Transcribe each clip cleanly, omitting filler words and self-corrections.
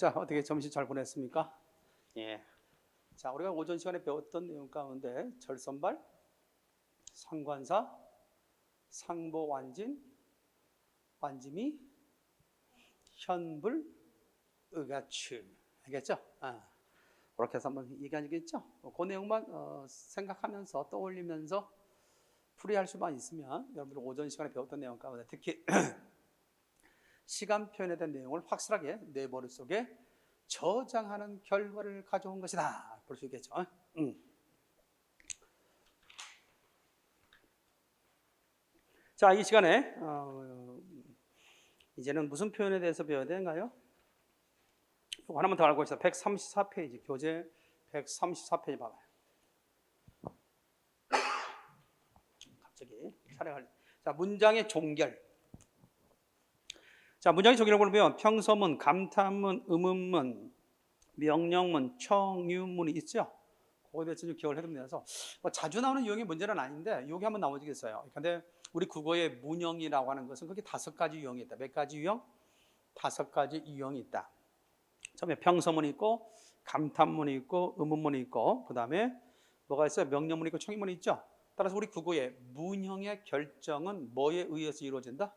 자, 어떻게 점심 잘 보냈습니까? 예. 자, 우리가 오전 시간에 배웠던 내용 가운데 절선발, 상관사, 상보완진, 완지미, 현불, 의가추. 알겠죠? 그렇게 해서 한번 얘기하겠죠? 그 내용만 생각하면서 떠올리면서 풀이할 수만 있으면 여러분들 오전 시간에 배웠던 내용 가운데 특히 시간 표현에 대한 내용을 확실하게 내 머릿속에 저장하는 결과를 가져온 것이다 볼 수 있겠죠. 자, 이 시간에 이제는 무슨 표현에 대해서 배워야 되는가요? 이거 하나만 더 알고 있어요. 134페이지 교재 134페이지 봐봐요. 갑자기 촬영할. 자, 문장의 종결. 자, 문장의 종결을 보면 평서문, 감탄문, 의문문, 명령문, 청유문이 있죠. 그거에 대해서 좀 기억을 해두면 돼서 자주 나오는 유형의 문제는 아닌데 여기 한번 나오겠어요. 근데 우리 국어의 문형이라고 하는 것은 그게 5가지 유형이 있다. 몇 가지 유형? 5가지 유형이 있다. 처음에 평서문이 있고 감탄문이 있고 의문문이 있고 그 다음에 뭐가 있어요? 명령문이 있고 청유문이 있죠. 따라서 우리 국어의 문형의 결정은 뭐에 의해서 이루어진다?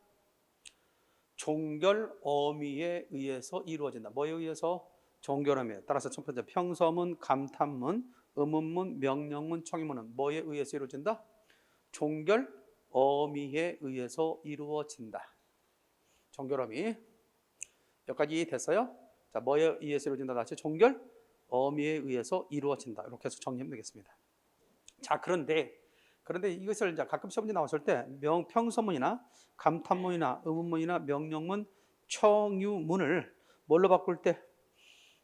종결 어미에 의해서 이루어진다. 뭐에 의해서? 종결 어미에. 따라서 첫 번째 평서문, 감탄문, 의문문, 명령문, 청유문은 뭐에 의해서 이루어진다? 종결 어미에 의해서 이루어진다. 종결 어미. 여기까지 됐어요? 자, 뭐에 의해서 이루어진다? 다시 종결 어미에 의해서 이루어진다. 이렇게 해서 정리하면 되겠습니다. 자, 그런데 이것을 이제 가끔 시험문제 나왔을 때 평서문이나 감탄문이나 의문문이나 명령문, 청유문을 뭘로 바꿀 때?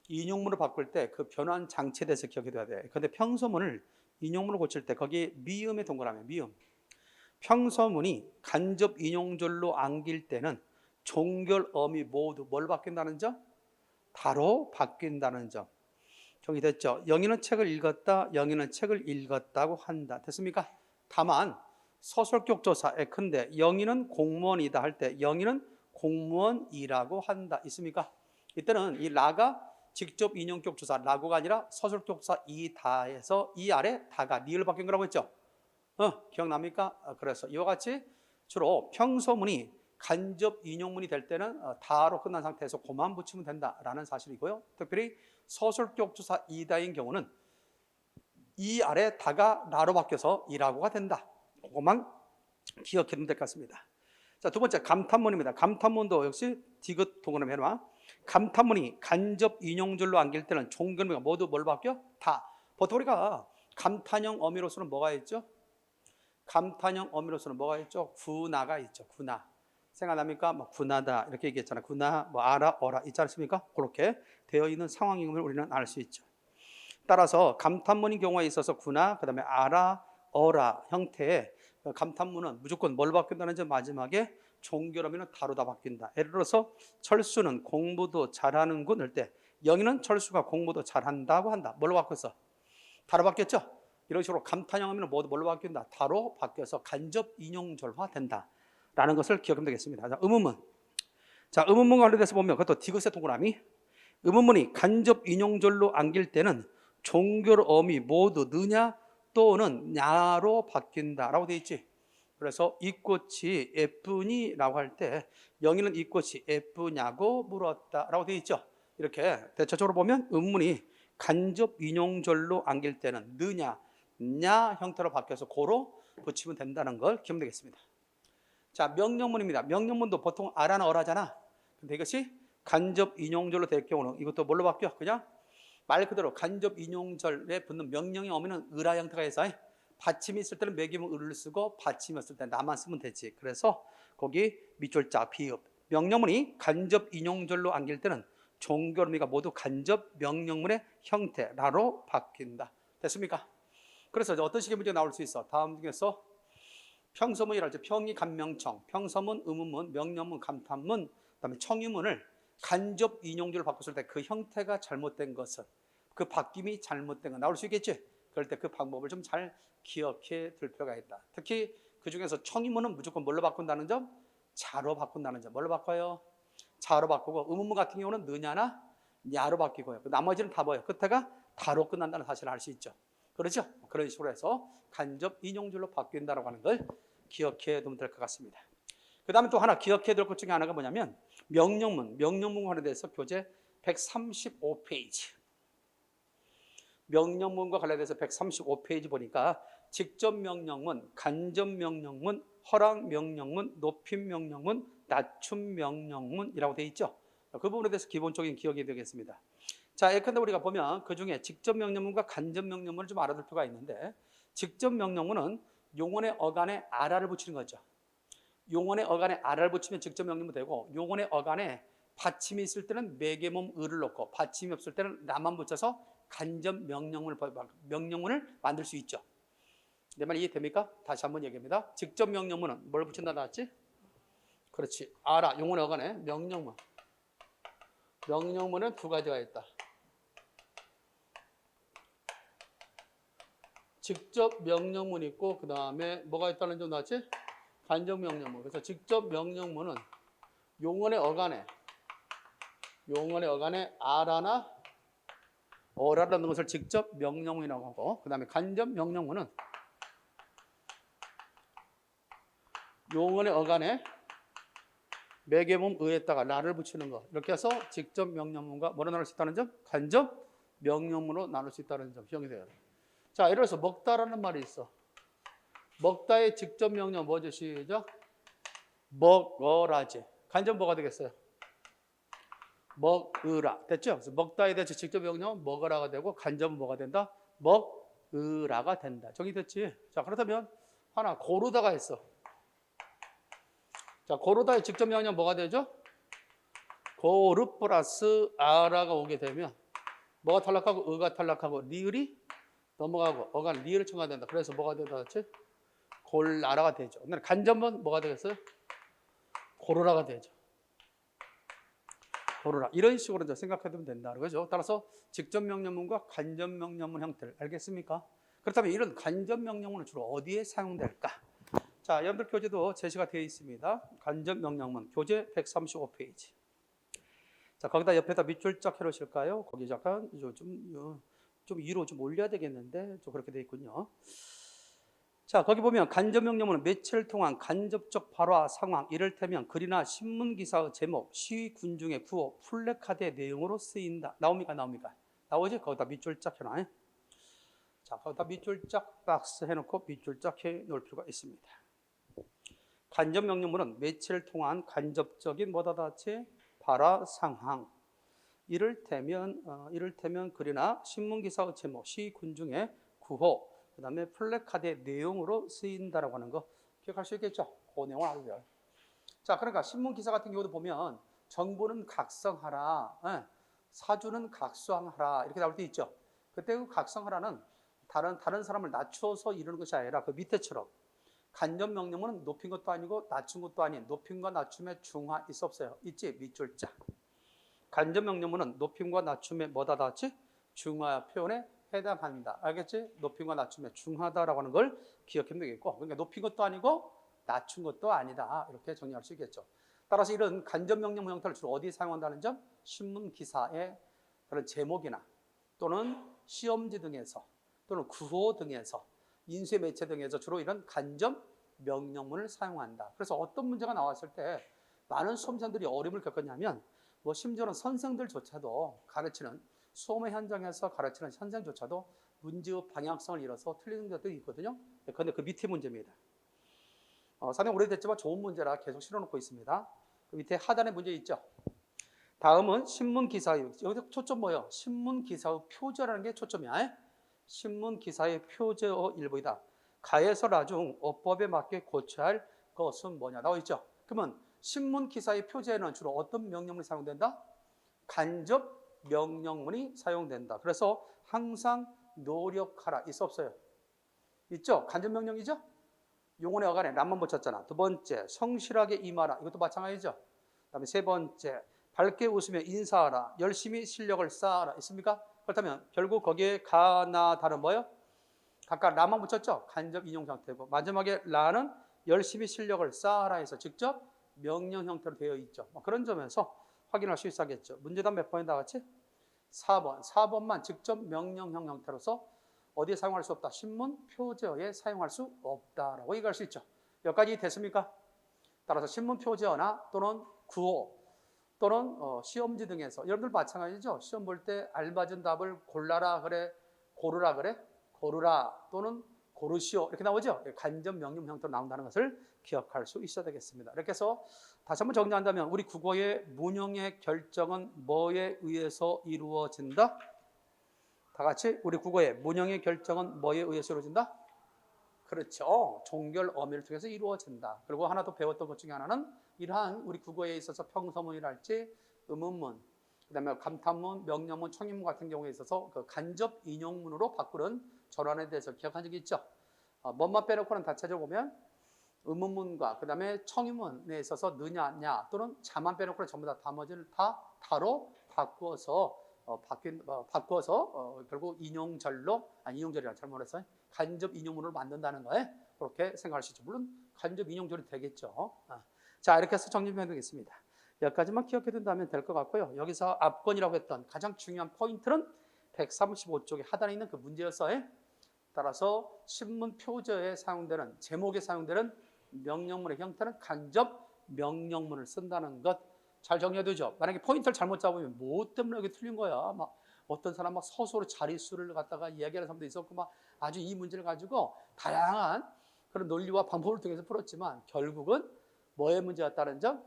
인용문으로 바꿀 때 그 변환 장치에 대해서 기억해둬야 돼. 그런데 평서문을 인용문으로 고칠 때 거기 미음에 동그라미, 미음. 평서문이 간접 인용절로 안길 때는 종결 어미 모두 뭘 바뀐다는 점? 다로 바뀐다는 점. 정리됐죠? 영희는 책을 읽었다, 영희는 책을 읽었다고 한다. 됐습니까? 다만 서술격조사 근데 영희는 공무원이다 할 때 영희는 공무원이라고 한다. 있습니까? 이때는 이 라가 직접 인용격조사 라고가 아니라 서술격조사 이다에서 이 아래 다가 리을 바뀐 거라고 했죠? 기억납니까? 그래서 이와 같이 주로 평서문이 간접 인용문이 될 때는 다로 끝난 상태에서 고만 붙이면 된다라는 사실이고요. 특별히 서술격조사 이다인 경우는 이 아래 다가 라로 바뀌어서 이라고가 된다. 그것만 기억해두면 될 것 같습니다. 자, 두 번째 감탄문입니다. 감탄문도 역시 디귿 동그라미 해놔. 감탄문이 간접 인용절로 안길 때는 종결미가 모두 뭘 바뀌어? 다. 보통 우리가 감탄형 어미로서는 뭐가 있죠? 감탄형 어미로서는 뭐가 있죠? 구나가 있죠. 구나. 생각납니까? 뭐 구나다 이렇게 얘기했잖아요. 구나, 뭐 알아, 어라 있지 않습니까? 그렇게 되어 있는 상황임을 우리는 알 수 있죠. 따라서 감탄문인 경우에 있어서 구나, 그 다음에 알아, 어라 형태의 감탄문은 무조건 뭘 바뀐다는 점 마지막에 종결어미는 다루다 바뀐다. 예를 들어서 철수는 공부도 잘하는군 할 때 영희는 철수가 공부도 잘한다고 한다. 뭘로 바뀌었어? 다로 바뀌었죠? 이런 식으로 감탄형 어미는 모두 뭘로 바뀐다? 다로 바뀌어서 간접 인용절화 된다. 라는 것을 기억하면 되겠습니다. 자, 의문문. 자, 의문문과 관련돼서 보면 그것도 디귿의 동그라미. 의문문이 간접 인용절로 안길 때는 종결 어미 모두 느냐 또는 냐로 바뀐다라고 되어 있지. 그래서 이 꽃이 예쁘니라고 할 때 영희는 이 꽃이 예쁘냐고 물었다라고 되어 있죠. 이렇게 대체적으로 보면 의문문이 간접 인용절로 안길 때는 느냐, 냐 형태로 바뀌어서 고로 붙이면 된다는 걸 기억하면 되겠습니다. 자, 명령문입니다. 명령문도 보통 아라나 어라잖아. 근데 이것이 간접 인용절로 될 경우는 이것도 뭘로 바뀌어? 그냥 말 그대로 간접 인용절에 붙는 명령의 어미는 을화 형태가 해서 받침이 있을 때는 매기문 을을 쓰고 받침이 없을 때는 나만 쓰면 되지. 그래서 거기 밑줄자 비읍. 명령문이 간접 인용절로 안길 때는 종결어미가 모두 간접 명령문의 형태라로 바뀐다. 됐습니까? 그래서 어떤 식의 문제가 나올 수 있어? 다음 중에서 평서문이랄지 평이 감명청, 평서문, 의문문, 명령문, 감탄문, 그다음에 청유문을 간접 인용절로 바꿨을 때 그 형태가 잘못된 것은 그 바뀜이 잘못된 건 나올 수 있겠지. 그럴 때 그 방법을 좀 잘 기억해 둘 필요가 있다. 특히 그 중에서 청유문은 무조건 뭘로 바꾼다는 점? 자로 바꾼다는 점. 뭘로 바꿔요? 자로 바꾸고 의문문 같은 경우는 느냐나 야로 바뀌고요. 나머지는 다 뭐예요? 끝에가 다로 끝난다는 사실을 알 수 있죠. 그렇죠? 그런 식으로 해서 간접 인용줄로 바뀐다라고 하는 걸 기억해 두면 될 것 같습니다. 그 다음에 또 하나 기억해야 될 것 중에 하나가 뭐냐면 명령문, 명령문 관련돼서 교재 135페이지. 명령문과 관련돼서 135페이지 보니까 직접 명령문, 간접 명령문, 허락 명령문, 높임 명령문, 낮춤 명령문이라고 되어 있죠. 그 부분에 대해서 기본적인 기억이 되겠습니다. 자, 예컨대 우리가 보면 그 중에 직접 명령문과 간접 명령문을 좀 알아둘 필요가 있는데, 직접 명령문은 용언의 어간에 아라를 붙이는 거죠. 용언의 어간에 아라를 붙이면 직접 명령문 되고, 용언의 어간에 받침이 있을 때는 매개몸 을을 넣고 받침이 없을 때는 라만 붙여서 간접 명령문을 만들 수 있죠. 내 말 이해됩니까? 다시 한번 얘기합니다. 직접 명령문은 뭘 붙인다 나왔지? 그렇지. 아라, 용언의 어간에 명령문. 명령문은 두 가지가 있다. 직접 명령문 있고 그 다음에 뭐가 있다는 점 나왔지? 간접 명령문. 그래서 직접 명령문은 용언의 어간에 아라나 어라라는 것을 직접 명령문이라고 하고, 그 다음에 간접 명령문은 용언의 어간에 매개몸 의에다가 라를 붙이는 거, 이렇게 해서 직접 명령문과 뭐로 나눌 수 있다는 점? 간접 명령문으로 나눌 수 있다는 점 기억이 돼요. 자, 예를 들어서 먹다라는 말이 있어. 먹다의 직접 명령 뭐죠? 시작. 먹어라지. 간접 뭐가 되겠어요? 먹으라. 됐죠? 그래서 먹다에 대해서 직접 명령은 먹으라가 되고, 간접은 뭐가 된다? 먹으라가 된다. 정리됐지? 자, 그렇다면 하나 고르다가 있어. 자, 고르다의 직접 명령 뭐가 되죠? 고르 플러스 아라가 오게 되면 뭐가 탈락하고 의가 탈락하고 리을이 넘어가고 어간 리을을 첨가된다. 그래서 뭐가 된다 했지? 골라라가 되죠. 근데 간접은 뭐가 되겠어요? 고르라가 되죠. 고르라. 이런 식으로 이제 생각해두면 된다. 그죠? 따라서 직접 명령문과 간접 명령문 형태를 알겠습니까? 그렇다면 이런 간접 명령문은 주로 어디에 사용될까? 자, 여러분들 교재도 제시가 되어 있습니다. 간접 명령문 교재 135페이지. 자, 거기다 옆에다 밑줄 쫙 해놓으실까요? 거기 잠깐 좀 위로 좀 올려야 되겠는데 좀 그렇게 되어 있군요. 자, 거기 보면 간접 명령문은 매체를 통한 간접적 발화 상황, 이를테면 글이나 신문 기사의 제목, 시위 군중의 구호, 플래카드의 내용으로 쓰인다. 나옵니까? 나오지? 거기다 밑줄 쫙 해놔. 자, 거기다 밑줄 쫙 박스 해놓고 밑줄 쫙 해놓을 필요가 있습니다. 간접 명령문은 매체를 통한 간접적인 뭐다 같이 발화 상황, 이를테면 글이나 신문 기사의 제목, 시위 군중의 구호, 그 다음에 플래카드의 내용으로 쓰인다라고 하는 거 기억할 수 있겠죠? 그 내용을 알고요. 자, 그러니까 신문 기사 같은 경우도 보면 정부는 각성하라, 사주는 각성하라 이렇게 나올 때 있죠. 그때 그 각성하라는 다른 사람을 낮춰서 이루는 것이 아니라 그 밑에처럼 간접 명령문은 높인 것도 아니고 낮춘 것도 아닌 높임과 낮춤의 중화 있어 없어요? 있지? 밑줄자. 간접 명령문은 높임과 낮춤의 뭐다 같이 중화 표현에 해당한다. 알겠지? 높임과 낮춤의 중하다라고 하는 걸 기억하면 되겠고, 그러니까 높인 것도 아니고 낮춘 것도 아니다. 이렇게 정리할 수 있겠죠. 따라서 이런 간접 명령문 형태를 주로 어디에 사용한다는 점? 신문 기사의 그런 제목이나 또는 시험지 등에서 또는 구호 등에서 인쇄 매체 등에서 주로 이런 간접 명령문을 사용한다. 그래서 어떤 문제가 나왔을 때 많은 수험생들이 어려움을 겪었냐면 심지어는 선생들조차도 가르치는 수험의 현장에서 가르치는 선생조차도 문제의 방향성을 잃어서 틀리는 것들이 있거든요. 그런데 그 밑에 문제입니다. 상당히 오래됐지만 좋은 문제라 계속 실어놓고 있습니다. 그 밑에 하단에 문제 있죠. 다음은 신문기사의, 여기서 초점 뭐예요? 신문기사의 표제라는 게 초점이야. 신문기사의 표제의 일부이다. 가에서 나중 어법에 맞게 고쳐야 할 것은 뭐냐 나와 있죠. 그러면 신문기사의 표제에는 주로 어떤 명령문이 사용된다? 간접 명령문이 사용된다. 그래서 항상 노력하라. 있어 없어요? 있죠? 간접 명령이죠? 용언의 어간에 람만 붙였잖아. 두 번째, 성실하게 임하라. 이것도 마찬가지죠. 그다음에 세 번째, 밝게 웃으며 인사하라. 열심히 실력을 쌓아라. 있습니까? 그렇다면 결국 거기에 가나 다는 뭐예요? 각각 라만 붙였죠? 간접 인용 상태고, 마지막에 라는 열심히 실력을 쌓아라 해서 직접 명령 형태로 되어 있죠. 그런 점에서 확인할 수 있겠죠. 문제답 몇 번에 나왔지? 4번만 직접 명령형 형태로서 어디에 사용할 수 없다? 신문, 표제어에 사용할 수 없다라고 얘기할 수 있죠. 여기까지 됐습니까? 따라서 신문, 표제어나 또는 구호 또는 시험지 등에서 여러분들 마찬가지죠. 시험 볼 때 알맞은 답을 골라라 그래, 고르라 그래, 고르라 또는 고르시오 이렇게 나오죠. 간접 명령 형태로 나온다는 것을 기억할 수 있어야 되겠습니다. 이렇게 해서 다시 한번 정리한다면 우리 국어의 문형의 결정은 뭐에 의해서 이루어진다? 다 같이 우리 국어의 문형의 결정은 뭐에 의해서 이루어진다? 그렇죠. 종결 어미를 통해서 이루어진다. 그리고 하나 더 배웠던 것 중에 하나는 이러한 우리 국어에 있어서 평서문이랄지 의문문, 그다음에 감탄문, 명령문, 청임문 같은 경우에 있어서 그 간접 인용문으로 바꾸는 전환에 대해서 기억한 적이 있죠. 뭐만 빼놓고는 다 찾아보면 의문문과 그다음에 청임문에 있어서 느냐, 냐 또는 자만 빼놓고는 전부 다 나머지를 다 다로 바꾸어서 결국 인용절로 인용절이라 잘못했어요. 간접 인용문을 만든다는 거에 그렇게 생각할 수 있죠. 물론 간접 인용절이 되겠죠. 자, 이렇게 해서 정리해 두겠습니다. 여기까지만 기억해 둔다면 될 것 같고요. 여기서 앞권이라고 했던 가장 중요한 포인트는 135쪽에 하단에 있는 그 문제였어요. 따라서 신문 표제에 사용되는 제목에 사용되는 명령문의 형태는 간접 명령문을 쓴다는 것 잘 정리해 두죠. 만약에 포인트를 잘못 잡으면 뭐 때문에 여기 틀린 거야? 막 어떤 사람 막 서술로 자릿수를 갖다가 이야기하는 사람도 있었고 막 아주 이 문제를 가지고 다양한 그런 논리와 방법을 통해서 풀었지만 결국은 뭐의 문제였다는 점?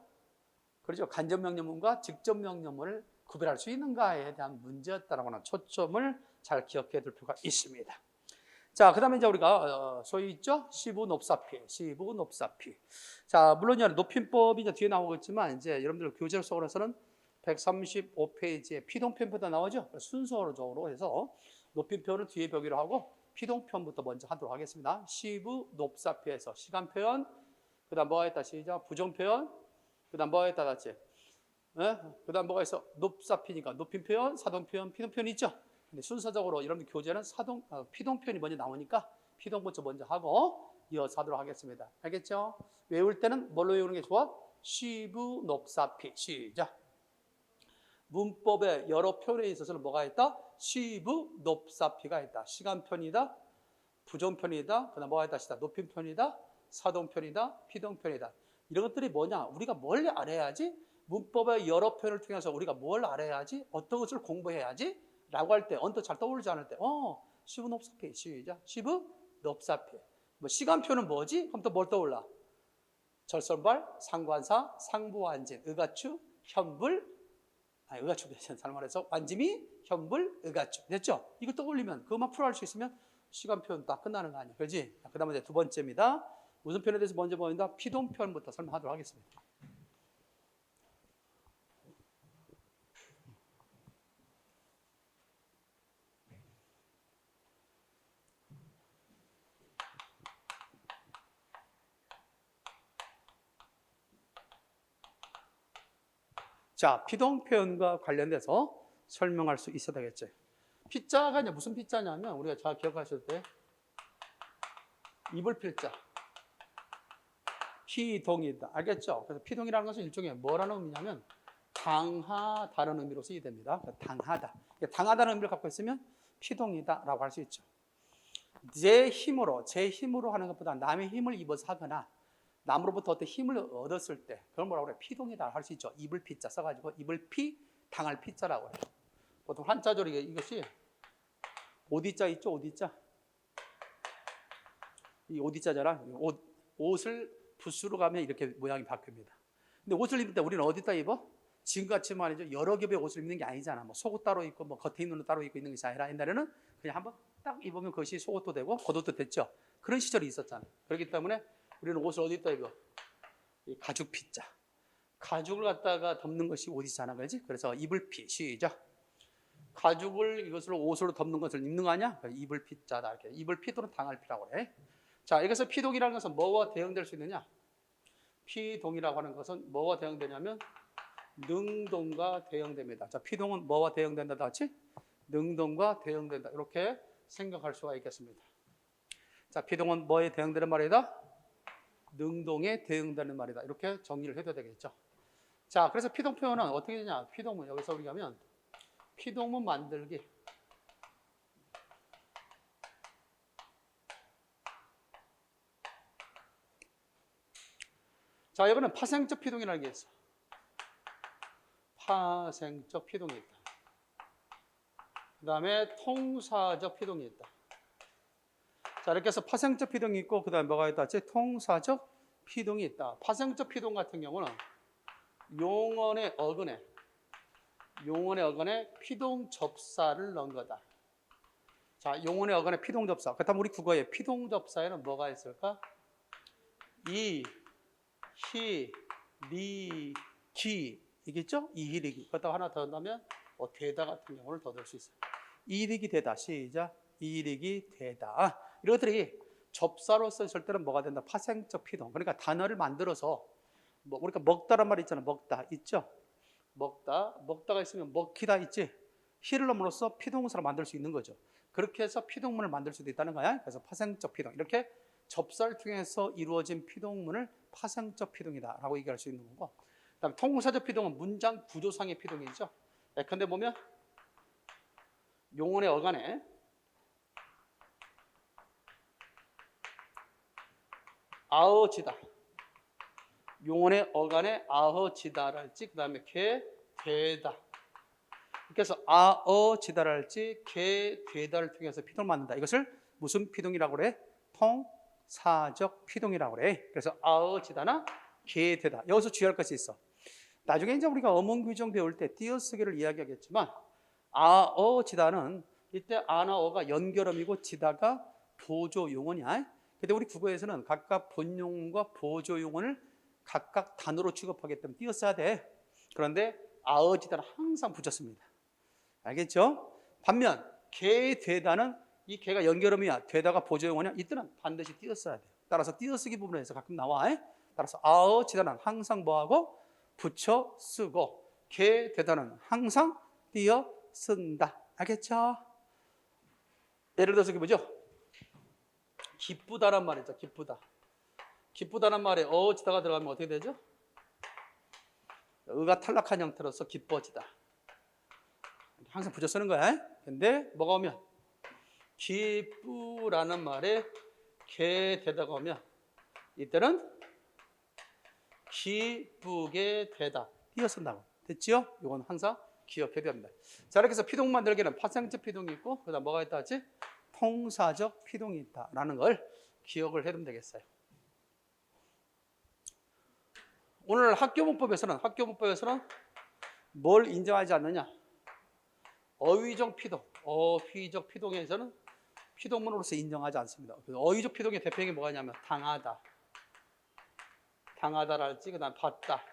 그렇죠. 간접 명령문과 직접 명령문을 구별할 수 있는가에 대한 문제였다라고 하는 초점을 잘 기억해 둘 필요가 있습니다. 자, 그 다음에 이제 우리가 소위 있죠? 시부 높사피. 자, 물론 높임법이 이제 뒤에 나오겠지만 이제 여러분들 교재를 써서는 135페이지에 피동편부터 나오죠? 순서적으로 해서 높임표는 뒤에 벽이로 하고 피동편부터 먼저 하도록 하겠습니다. 시부 높사피에서 시간 표현, 그 다음 뭐가 했다? 시작. 부정 표현, 그 다음 뭐가 했다? 같이. 그 다음 뭐가 있어? 높사피니까 높임 표현, 사동 표현, 피동 표현이 있죠? 근데 순서적으로 여러분들 교재는 피동 표현이 먼저 나오니까 피동부터 먼저 하고 이어서 하도록 하겠습니다. 알겠죠? 외울 때는 뭘로 외우는 게 좋아? 시부 높사피. 시작. 문법의 여러 표현에 있어서는 뭐가 있다? 시부 높사피가 있다. 시간편이다, 부정편이다, 그 다음 뭐가 있다? 시다. 높임편이다, 사동편이다, 피동편이다. 이런 것들이 뭐냐? 우리가 뭘 알아야지? 문법의 여러 표현을 통해서 우리가 뭘 알아야지? 어떤 것을 공부해야지? 라고 할 때 언뜻 잘 떠오르지 않을 때 시부 높사피. 시작. 시부 높사피. 뭐 시간표는 뭐지? 그럼 또 뭘 떠올라? 절선발, 상관사, 상부완진, 의가추, 현불, 의가추 잘말해서 완지미, 현불, 의가추. 됐죠? 이거 떠올리면 그것만 풀어할 수 있으면 시간 표현 다 끝나는 거 아니야. 그렇지? 그 다음에 이제 두 번째입니다. 무슨 표현에 대해서 먼저 보인다? 피동 표현부터 설명하도록 하겠습니다. 자, 피동 표현과 관련돼서 설명할 수 있어야 되겠죠. 피자가 이제 무슨 피자냐면 우리가 잘 기억하실 때 입을 필자. 피동이다. 알겠죠? 그래서 피동이라는 것은 일종의 뭐라는 의미냐면 당하다는 의미로 쓰이게 됩니다. 당하다. 당하다는 의미를 갖고 있으면 피동이다라고 할 수 있죠. 제 힘으로 하는 것보다 남의 힘을 입어서 하거나 남으로부터 어떤 힘을 얻었을 때 그걸 뭐라고 그래? 피동이다 할 수 있죠. 입을 피자 써가지고 입을 당할 피자라고 해요. 보통 한자절이 이것이 오디자 있죠? 오디자. 이 오디자잖아. 옷을 붓으로 가면 이렇게 모양이 바뀝니다. 근데 옷을 입을 때 우리는 어디다 입어? 지금같이 말이죠. 여러 겹의 옷을 입는 게 아니잖아. 뭐 속옷 따로 입고 뭐 겉에 있는 옷 따로 입고 있는 것이 아니라 옛날에는 그냥 한번 딱 입으면 그것이 속옷도 되고 겉옷도 됐죠. 그런 시절이 있었잖아. 그렇기 때문에 우리는 옷을 어디다 입어? 이 가죽 피자. 가죽을 갖다가 덮는 것이 옷이잖아. 그렇지? 그래서 입을 피. 시작. 가죽을 이것으로 옷으로 덮는 것을 입는 거 아니야? 입을 피자다. 이렇게. 입을 피 또는 당할 피라고 그래. 자, 여기서 피동이라는 것은 뭐와 대응될 수 있느냐? 피동이라고 하는 것은 뭐와 대응되냐면 능동과 대응됩니다. 자, 피동은 뭐와 대응된다? 같이? 능동과 대응된다. 이렇게 생각할 수가 있겠습니다. 자, 피동은 뭐에 대응되는 말이다? 능동에 대응되는 말이다. 이렇게 정리를 해도 되겠죠. 자, 그래서 피동 표현은 어떻게 되냐? 피동은 여기서 우리가 하면 피동문 만들기. 자, 이거는 파생적 피동이라는 게 있어. 파생적 피동이 있다. 그 다음에 통사적 피동이 있다. 자, 이렇게 해서 파생적 피동이 있고, 그 다음에 뭐가 있다? 통사적 피동이 있다. 파생적 피동 같은 경우는 용언에 어근에 피동 접사를 넣은 거다. 자, 용언에 어근에 피동 접사. 그렇다면 우리 국어에 피동 접사에는 뭐가 있을까? 이, 히, 리, 기. 이겠죠? 이히리기. 그렇다고 하나 더 넣으면 대다 같은 경우를 더 넣을 수 있어요. 이히리기 대다. 시작. 이히리기 대다. 이런 것들이 접사로 썼을 때는 뭐가 된다? 파생적 피동. 그러니까 단어를 만들어서 우리가 먹다란 말이 있잖아. 먹다 있죠? 먹다가 있으면 먹히다 있지? 히를 넣음으로써 피동사를 만들 수 있는 거죠. 그렇게 해서 피동문을 만들 수도 있다는 거야. 그래서 파생적 피동. 이렇게 접사를 통해서 이루어진 피동문을 파생적 피동이다 라고 얘기할 수 있는 거고, 그다음에 통사적 피동은 문장 구조상의 피동이죠. 예컨대 보면 용언의 어간에 아어지다. 용언의 어간에 아어지다랄지, 그 다음에 개 되다. 그래서 아어지다랄지 개 되다를 통해서 피동을 만든다. 이것을 무슨 피동이라고 그래? 통사적 피동이라고 그래. 그래서 아어지다나 개 되다. 여기서 주의할 것이 있어. 나중에 이제 우리가 어문규정 배울 때 띄어쓰기를 이야기하겠지만, 아어지다는 이때 아나 어가 연결음이고 지다가 보조용언이야. 근데 우리 국어에서는 각각 본용과 보조용언을 각각 단어로 취급하기 때문에 띄어써야 돼. 그런데 아어지다는 항상 붙였습니다. 알겠죠? 반면 개 되다는 이 개가 연결음이야. 되다가 보조용언이야. 이때는 반드시 띄어써야 돼. 따라서 띄어쓰기 부분에서 가끔 나와. 따라서 아어지다는 항상 뭐하고? 붙여 쓰고, 개 되다는 항상 띄어 쓴다. 알겠죠? 예를 들어서 이렇게 보죠. 기쁘다란 말이죠. 기쁘다란 말에 어지다가 들어가면 어떻게 되죠? 의가 탈락한 형태로서 기뻐지다. 항상 붙여 쓰는 거야. 근데 뭐가 오면 기쁘라는 말에 개 되다가 오면 이때는 기쁘게 되다. 띄어 쓴다고. 됐지요? 이건 항상 기억해야 됩니다. 자, 이렇게 해서 피동 만들기는 파생적 피동이 있고, 그 다음 뭐가 있다 하지? 통사적 피동이 있다라는 걸 기억을 해두면 되겠어요. 오늘 학교문법에서는 뭘 인정하지 않느냐? 어휘적 피동, 어휘적 피동에서는 피동문으로서 인정하지 않습니다. 어휘적 피동의 대표적인 뭐가 있냐면 당하다랄지, 그 다음에 받다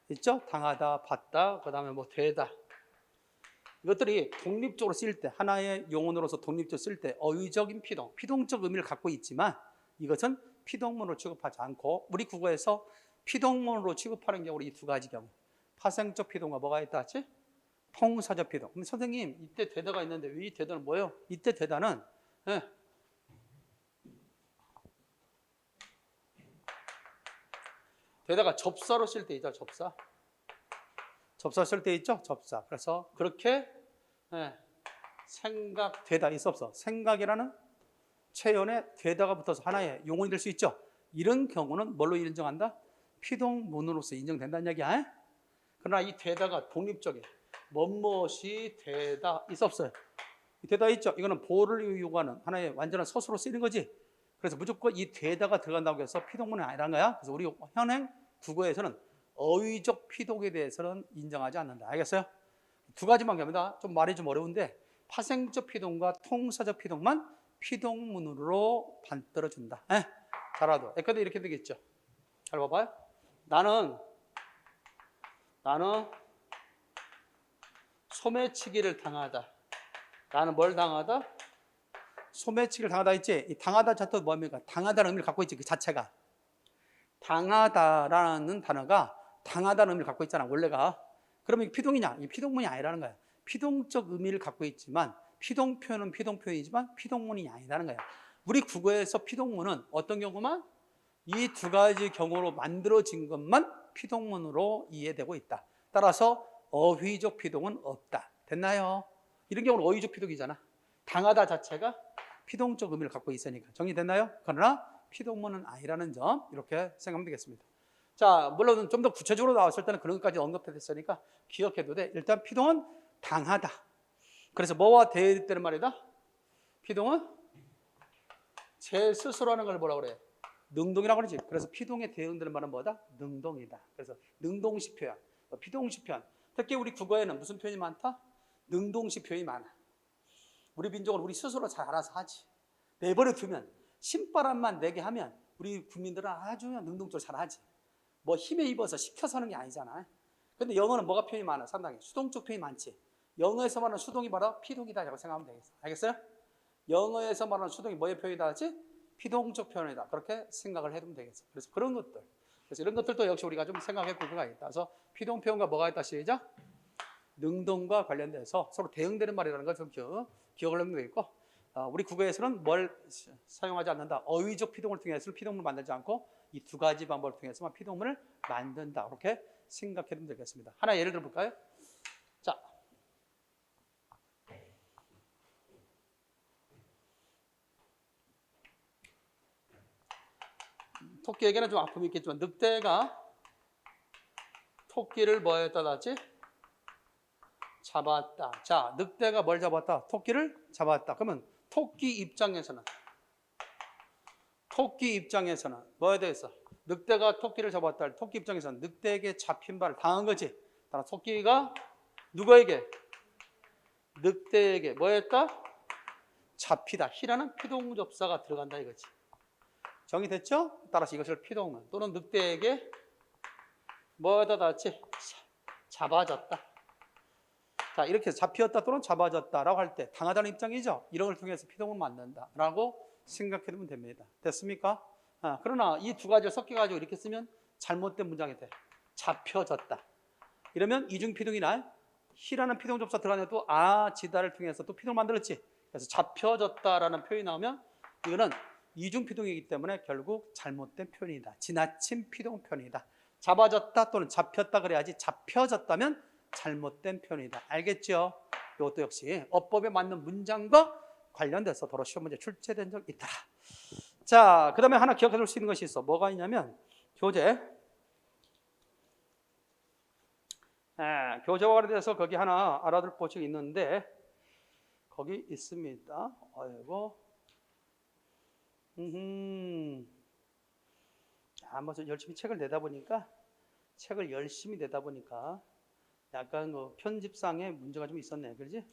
있죠? 당하다, 받다, 그 다음에 뭐 되다. 이것들이 독립적으로 쓰일 때, 하나의 용언으로서 독립적으로 쓸 때 어휘적인 피동적 의미를 갖고 있지만, 이것은 피동문으로 취급하지 않고, 우리 국어에서 피동문으로 취급하는 경우로 이 두 가지 경우, 파생적 피동과 뭐가 있다 하지? 통사적 피동. 근데 선생님, 이때 되다가 있는데 왜 이 되다는 뭐예요? 이때 되다는 되다가 접사로 쓸 때 있죠. 접사 쓸 때 있죠. 접사. 그래서 그렇게 생각되다 있어 없어? 생각이라는 체연에 되다가 붙어서 하나의 용언이 될 수 있죠. 이런 경우는 뭘로 인정한다? 피동문으로서 인정된다는 얘기야. 그러나 이 되다가 독립적인 뭐뭇이 되다 있어 없어요? 되다 있죠. 이거는 보를 요구하는 하나의 완전한 서술로 쓰이는 거지. 그래서 무조건 이 되다가 들어간다고 해서 피동문이 아니란 거야. 그래서 우리 현행 국어에서는 어휘적 피동에 대해서는 인정하지 않는다. 알겠어요? 두 가지만 갑니다. 좀 말이 좀 어려운데, 파생적 피동과 통사적 피동만 피동문으로 만들어준다. 잘하도. 근데 이렇게 되겠죠. 잘 봐봐요. 나는 소매치기를 당하다. 나는 뭘 당하다? 소매치기를 당하다 있지? 이 당하다 자체도 뭡니까? 당하다는 의미를 갖고 있지, 그 자체가. 당하다라는 단어가 당하다는 의미를 갖고 있잖아, 원래가. 그러면 이게 피동이냐? 이게 피동문이 아니라는 거야. 피동적 의미를 갖고 있지만, 피동 표현은 피동 표현이지만 피동문이 아니라는 거야. 우리 국어에서 피동문은 어떤 경우만? 이 두 가지 경우로 만들어진 것만 피동문으로 이해되고 있다. 따라서 어휘적 피동은 없다. 됐나요? 이런 경우는 어휘적 피동이잖아. 당하다 자체가 피동적 의미를 갖고 있으니까. 정리됐나요? 그러나 피동문은 아니라는 점 이렇게 생각하면 되겠습니다. 자, 물론 좀 더 구체적으로 나왔을 때는 그런 것까지 언급됐으니까 기억해도 돼. 일단 피동은 당하다. 그래서 뭐와 대립되는 말이다? 피동은 제 스스로 하는 걸 뭐라고 그래? 능동이라고 그러지. 그래서 피동에 대응되는 말은 뭐다? 능동이다. 그래서 능동식 표현, 피동식 표현. 특히 우리 국어에는 무슨 표현이 많다? 능동식 표현이 많아. 우리 민족은 우리 스스로 잘 알아서 하지. 내버려 두면 신바람만 내게 하면 우리 국민들은 아주 능동적으로 잘 하지. 뭐 힘에 입어서 시켜서 하는 게 아니잖아. 근데 영어는 뭐가 표현이 많아? 상당히 수동적 표현이 많지. 영어에서 말하는 수동이 바로 피동이다 라고 생각하면 되겠어. 알겠어요? 영어에서 말하는 수동이 뭐의 표현이다 하지? 피동적 표현이다. 그렇게 생각을 해두면 되겠어. 그래서 그런 것들. 그래서 이런 것들도 역시 우리가 좀 생각해 볼 필요가 있다. 그래서 피동 표현과 뭐가 있다 시작? 능동과 관련돼서 서로 대응되는 말이라는 걸 좀 기억을 하면 되겠고, 우리 국어에서는 뭘 사용하지 않는다. 어휘적 피동을 통해서 피동문을 만들지 않고 이 두 가지 방법을 통해서만 피동문을 만든다. 이렇게 생각해 두면 되겠습니다. 하나 예를 들어 볼까요? 자, 토끼에게는 좀 아픔이 있겠지만 늑대가 토끼를 뭐 했다 하지? 잡았다. 자, 늑대가 뭘 잡았다? 토끼를 잡았다. 그러면 토끼 입장에서는 뭐에 대해서? 늑대가 토끼를 잡았다. 토끼 입장에서는 늑대에게 잡힌 바를 당한 거지. 따라 토끼가 누구에게? 늑대에게 뭐 했다? 잡히다. 히라는 피동접사가 들어간다 이거지. 정의됐죠? 따라서 이것을 피동문 또는 늑대에게 뭐에다 닿지? 잡아졌다. 자, 이렇게 잡혔다 또는 잡아졌다라고 할 때 당하다는 입장이죠. 이런 걸 통해서 피동을 만든다라고 생각해두면 됩니다. 됐습니까? 그러나 이 두 가지를 섞여가지고 이렇게 쓰면 잘못된 문장이 돼. 잡혀졌다. 이러면 이중피동이나 히라는 피동접사 들어가는데도 지다를 통해서 또 피동을 만들었지. 그래서 잡혀졌다라는 표현이 나오면 이거는 이중피동이기 때문에 결국 잘못된 표현이다. 지나친 피동 표현이다. 잡아졌다 또는 잡혔다 그래야지 잡혀졌다면 잘못된 표현이다. 알겠죠? 이것도 역시 어법에 맞는 문장과 관련돼서 더러 시험 문제 출제된 적 있다. 자, 그 다음에 하나 기억해 둘 수 있는 것이 있어. 뭐가 있냐면 교재. 교재와 관련돼서 거기 하나 알아둘 것이 있는데 거기 있습니다. 아이고. 뭐 열심히 책을 내다 보니까 약간 편집상에 문제가 좀 있었네. 그렇지?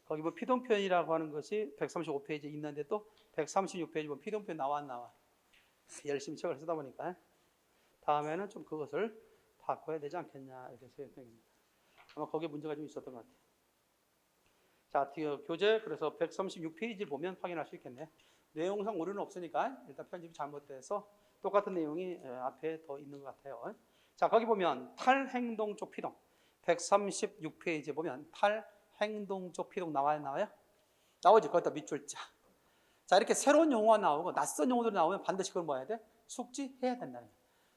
거기 뭐 피동표현이라고 하는 것이 135페이지에 있는데 또 136페이지 보면 피동표현 나와 안 나와? 열심히 책을 쓰다 보니까 다음에는 좀 그것을 바꿔야 되지 않겠냐 이렇게 생각합니다. 아마 거기에 문제가 좀 있었던 것 같아요. 자, 교재 그래서 136페이지를 보면 확인할 수 있겠네. 내용상 오류는 없으니까 일단 편집이 잘못돼서 똑같은 내용이 앞에 더 있는 것 같아요. 자, 거기 보면 탈행동적 피동 136페이지에 보면 탈행동적 피동 나와요? 나오지. 거기다 밑줄자. 자, 이렇게 새로운 용어가 나오고 낯선 용어들이 나오면 반드시 그걸 뭐 해야 돼? 숙지해야 된다는 거예요.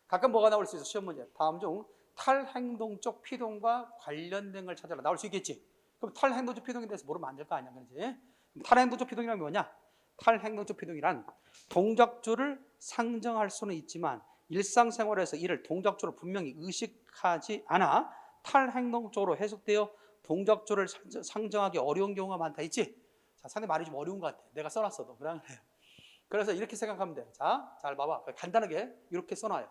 가끔 뭐가 나올 수 있어? 시험 문제. 다음 중 탈행동적 피동과 관련된 걸 찾아라. 나올 수 있겠지. 그럼 탈행동적 피동에 대해서 모르면 안 될 거 아니야. 그렇지? 탈행동적 피동이란 게 뭐냐? 탈행동적 피동이란 동작조를 상정할 수는 있지만 일상생활에서 이를 동작조로 분명히 의식하지 않아 탈행동적으로 해석되어 동작조를 상정하기 어려운 경우가 많다. 있지? 자, 상당히 말이 좀 어려운 것 같아. 내가 써놨어도. 그래서 이렇게 생각하면 돼. 자, 잘 봐봐. 간단하게 이렇게 써놔요.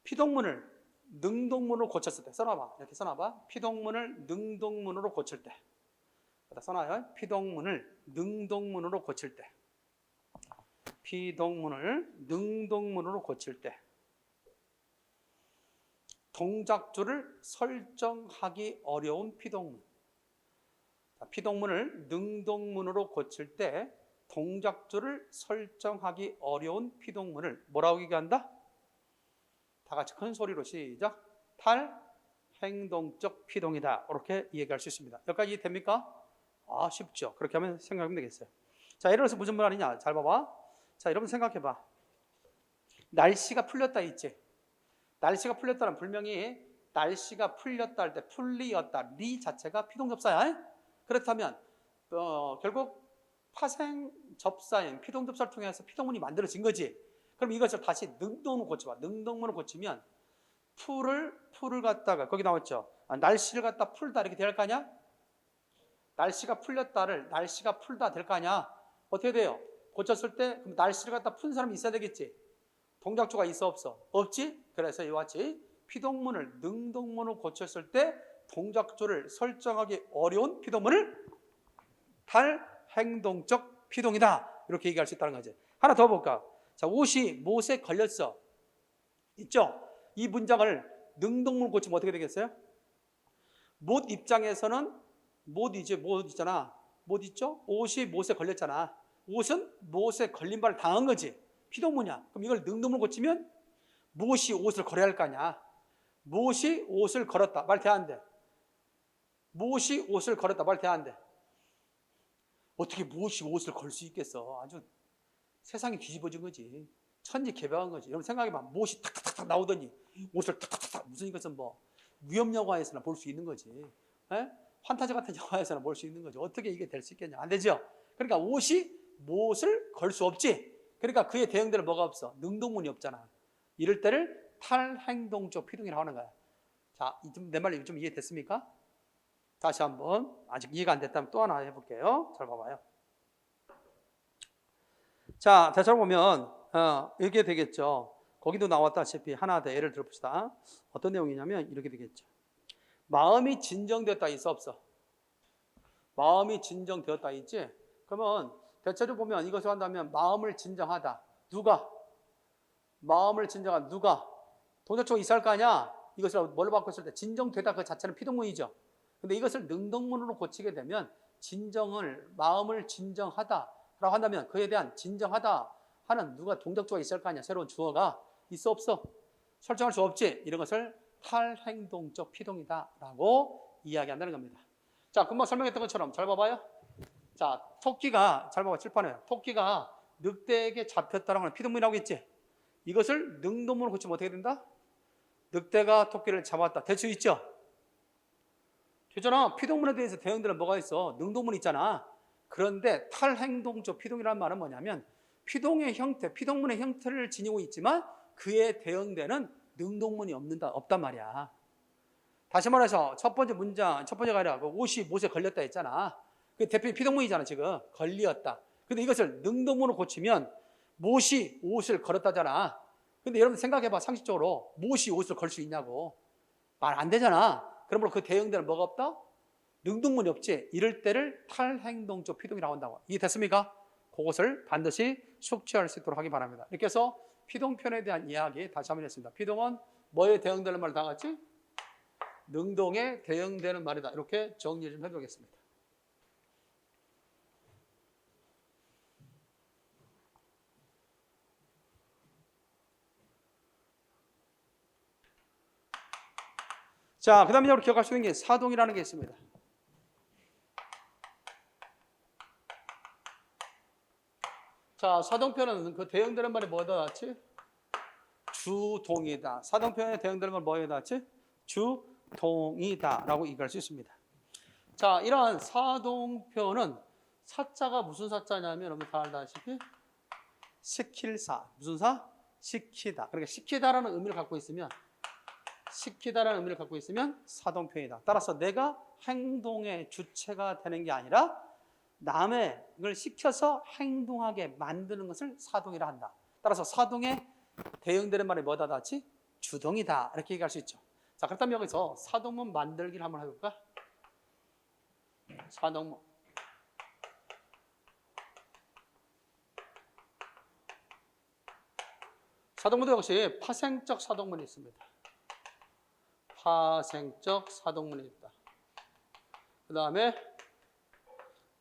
피동문을 능동문으로 고쳤을 때 써놔봐. 이렇게 써놔봐. 피동문을 능동문으로 고칠 때. 써놔요. 피동문을 능동문으로 고칠 때. 피동문을 능동문으로 고칠 때. 동작조를 설정하기 어려운 피동문. 피동문을 능동문으로 고칠 때 동작조를 설정하기 어려운 피동문을 뭐라고 얘기한다? 다 같이 큰 소리로 시작. 탈행동적 피동이다. 이렇게 얘기할 수 있습니다. 여기까지 이해됩니까? 쉽죠. 그렇게 하면 생각하면 되겠어요. 자, 예를 들어서 무슨 말이냐? 잘 봐봐. 자, 여러분 생각해봐. 날씨가 풀렸다 있지? 날씨가 풀렸다는 분명히 날씨가 풀렸다 할 때 풀리었다 리 자체가 피동접사야. 그렇다면 결국 파생 접사인 피동접사를 통해서 피동문이 만들어진 거지. 그럼 이것을 다시 능동문을 고쳐봐. 능동문을 고치면 풀을 갖다가 거기 나왔죠. 날씨를 갖다 풀다 이렇게 될 거 아니야? 날씨가 풀렸다를 날씨가 풀다 될 거 아니야? 어떻게 돼요? 고쳤을 때 그럼 날씨를 갖다 푼 사람이 있어야 되겠지. 동작조가 있어 없어? 없지? 그래서 이와 같이 피동문을 능동문으로 고쳤을 때 동작조를 설정하기 어려운 피동문을 탈행동적 피동이다. 이렇게 얘기할 수 있다는 거지. 하나 더 볼까? 자, 옷이 못에 걸렸어. 있죠? 이 문장을 능동문으로 고치면 어떻게 되겠어요? 못 입장에서는 못 있잖아. 못 있죠? 옷이 못에 걸렸잖아. 옷은 못에 걸림발을 당한 거지. 피동문이야. 그럼 이걸 능동문으로 고치면 못이 옷을 걸어야 할 거 아니야. 못이 옷을 걸었다. 말 돼 안 돼? 못이 옷을 걸었다. 말 돼 안 돼? 어떻게 못이 옷을 걸 수 있겠어? 아주 세상이 뒤집어진 거지. 천지개벽한 거지. 여러분 생각해봐. 못이 탁탁탁 나오더니 옷을 탁탁탁 무슨 이것은 뭐 위험 영화에서나 볼 수 있는 거지. 에? 판타지 같은 영화에서나 볼 수 있는 거지. 어떻게 이게 될 수 있겠냐? 안 되죠. 그러니까 옷이 못을 걸 수 없지. 그러니까 그에 대응되는 뭐가 없어? 능동문이 없잖아. 이럴 때를 탈행동적 피동이라고 하는 거야. 자, 내 말 좀 이해됐습니까? 다시 한번 아직 이해가 안 됐다면 또 하나 해볼게요. 잘 봐봐요. 자, 대처럼 보면 이렇게 되겠죠. 거기도 나왔다시피 하나 더 예를 들어봅시다. 어떤 내용이냐면 이렇게 되겠죠. 마음이 진정되었다 있어 없어? 마음이 진정되었다 있지? 그러면 대체로 보면 이것을 한다면 마음을 진정하다. 누가? 마음을 진정한 누가? 동작조가 있어야 할 거 아니야? 이것을 뭘로 바꿨을 때 진정되다 그 자체는 피동문이죠. 근데 이것을 능동문으로 고치게 되면 마음을 진정하다라고 한다면 그에 대한 진정하다 하는 누가 동작조가 있을 거 아니야? 새로운 주어가 있어 없어? 설정할 수 없지? 이런 것을 탈행동적 피동이다라고 이야기한다는 겁니다. 자, 금방 설명했던 것처럼 잘 봐봐요. 자, 토끼가 잘 봐봐. 칠판에 토끼가 늑대에게 잡혔다라고 하는 피동문이라고 했지? 이것을 능동문으로 고치면 어떻게 된다? 늑대가 토끼를 잡았다. 될 수 있죠? 되잖아. 피동문에 대해서 대응들은 뭐가 있어? 능동문 있잖아. 그런데 탈행동적 피동이라는 말은 뭐냐면 피동의 형태, 피동문의 형태를 지니고 있지만 그에 대응되는 능동문이 없단 말이야. 다시 말해서 첫 번째 문장, 첫 번째가 아니라 옷이 못에 걸렸다 했잖아. 그게 대표 피동문이잖아, 지금. 걸리었다. 근데 이것을 능동문으로 고치면 못이 옷을 걸었다잖아. 근데 여러분 생각해봐, 상식적으로. 못이 옷을 걸 수 있냐고. 말 안 되잖아. 그러므로 그 대응되는 뭐가 없다? 능동문이 없지. 이럴 때를 탈행동적 피동이라고 한다고. 이해됐습니까? 그것을 반드시 숙지할 수 있도록 하기 바랍니다. 이렇게 해서 피동편에 대한 이야기 다시 한번 했습니다. 피동은 뭐에 대응되는 말을 다 같이? 능동에 대응되는 말이다. 이렇게 정리 좀 해보겠습니다. 자, 그 다음에 우리 기억할 수 있는 게 사동이라는 게 있습니다. 자, 사동편은 그 대응되는 말이 뭐에다 놨지? 주동이다. 사동편에 대응되는 건 뭐에다 놨지? 주동이다 라고 얘기할 수 있습니다. 자, 이러한 사동편은 사자가 무슨 사자냐면 여러분 다 알다시피 시킬사. 무슨 사? 시키다. 그러니까 시키다라는 의미를 갖고 있으면 사동편이다. 따라서 내가 행동의 주체가 되는 게 아니라 남의 걸 시켜서 행동하게 만드는 것을 사동이라 한다. 따라서 사동에 대응되는 말이 뭐다 같이? 주동이다. 이렇게 얘기할 수 있죠. 자, 그렇다면 여기서 사동문 만들기를 한번 해볼까? 사동문. 사동문도 역시 파생적 사동문이 있습니다. 파생적 사동문이 있다. 그 다음에